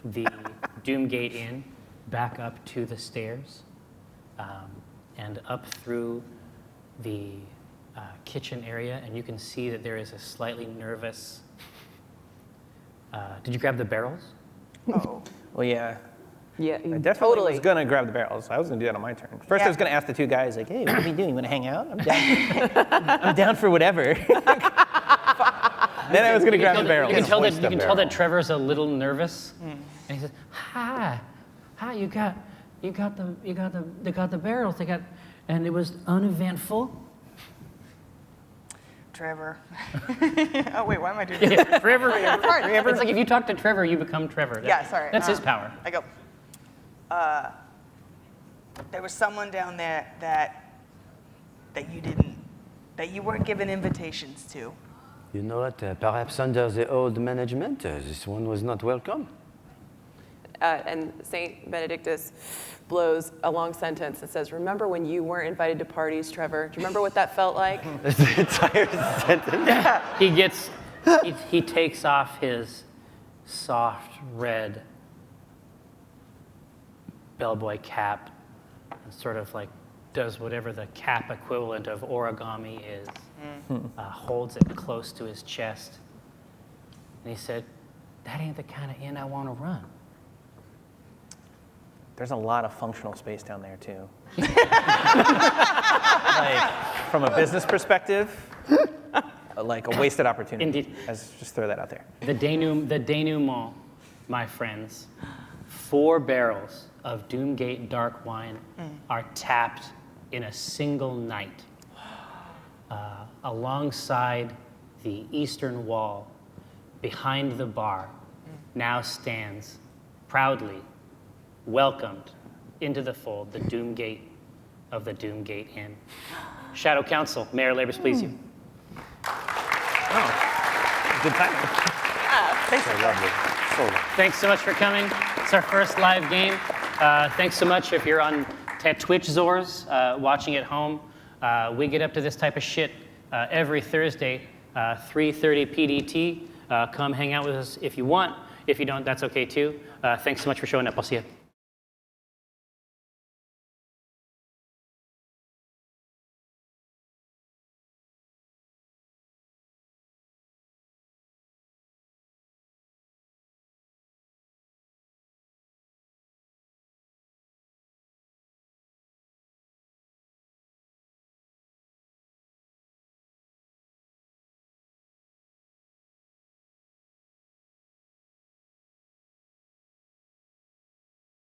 the Doom Gate Inn, back up to the stairs, and up through the kitchen area, and you can see that there is a slightly nervous. Did you grab the barrels? Oh. Well, yeah. Yeah, I definitely totally. was going to grab the barrels. I was going to do that on my turn. First, I was going to ask the 2 guys, like, hey, what are we doing? You want to hang out? I'm down. I'm down for whatever. Then I was going to grab the barrels. You can tell hoist that a Trevor's barrel. a little nervous, and he says, "Hi, you got the barrels. And it was uneventful." Trevor. Oh wait, why am I doing this? Yeah, Trevor. Trevor. It's like if you talk to Trevor, you become Trevor. Yeah, sorry. That's his power. I go. There was someone down there that you weren't given invitations to. You know what? Perhaps under the old management, this one was not welcome. And Saint Benedictus blows a long sentence that says, "Remember when you weren't invited to parties, Trevor? Do you remember what that felt like?" The entire sentence. He takes off his soft red bellboy cap and sort of like does whatever the cap equivalent of origami is, holds it close to his chest. And he said, "That ain't the kind of inn I want to run." There's a lot of functional space down there, too. Like, from a business perspective, like a wasted opportunity. Indeed. Just throw that out there. The denouement, my friends, 4 barrels of Doomgate dark wine are tapped in a single night. Alongside the eastern wall, behind the bar, now stands proudly welcomed into the fold the Doom Gate of the Doom Gate Inn. Shadow Council, Mayor Labors, please you. Oh, good time. So lovely. So lovely. Thanks so much for coming. It's our first live game. Thanks so much if you're on Twitch Zors watching at home. We get up to this type of shit every Thursday, 3:30 PDT. Come hang out with us if you want. If you don't, that's okay too. Thanks so much for showing up. I'll see you.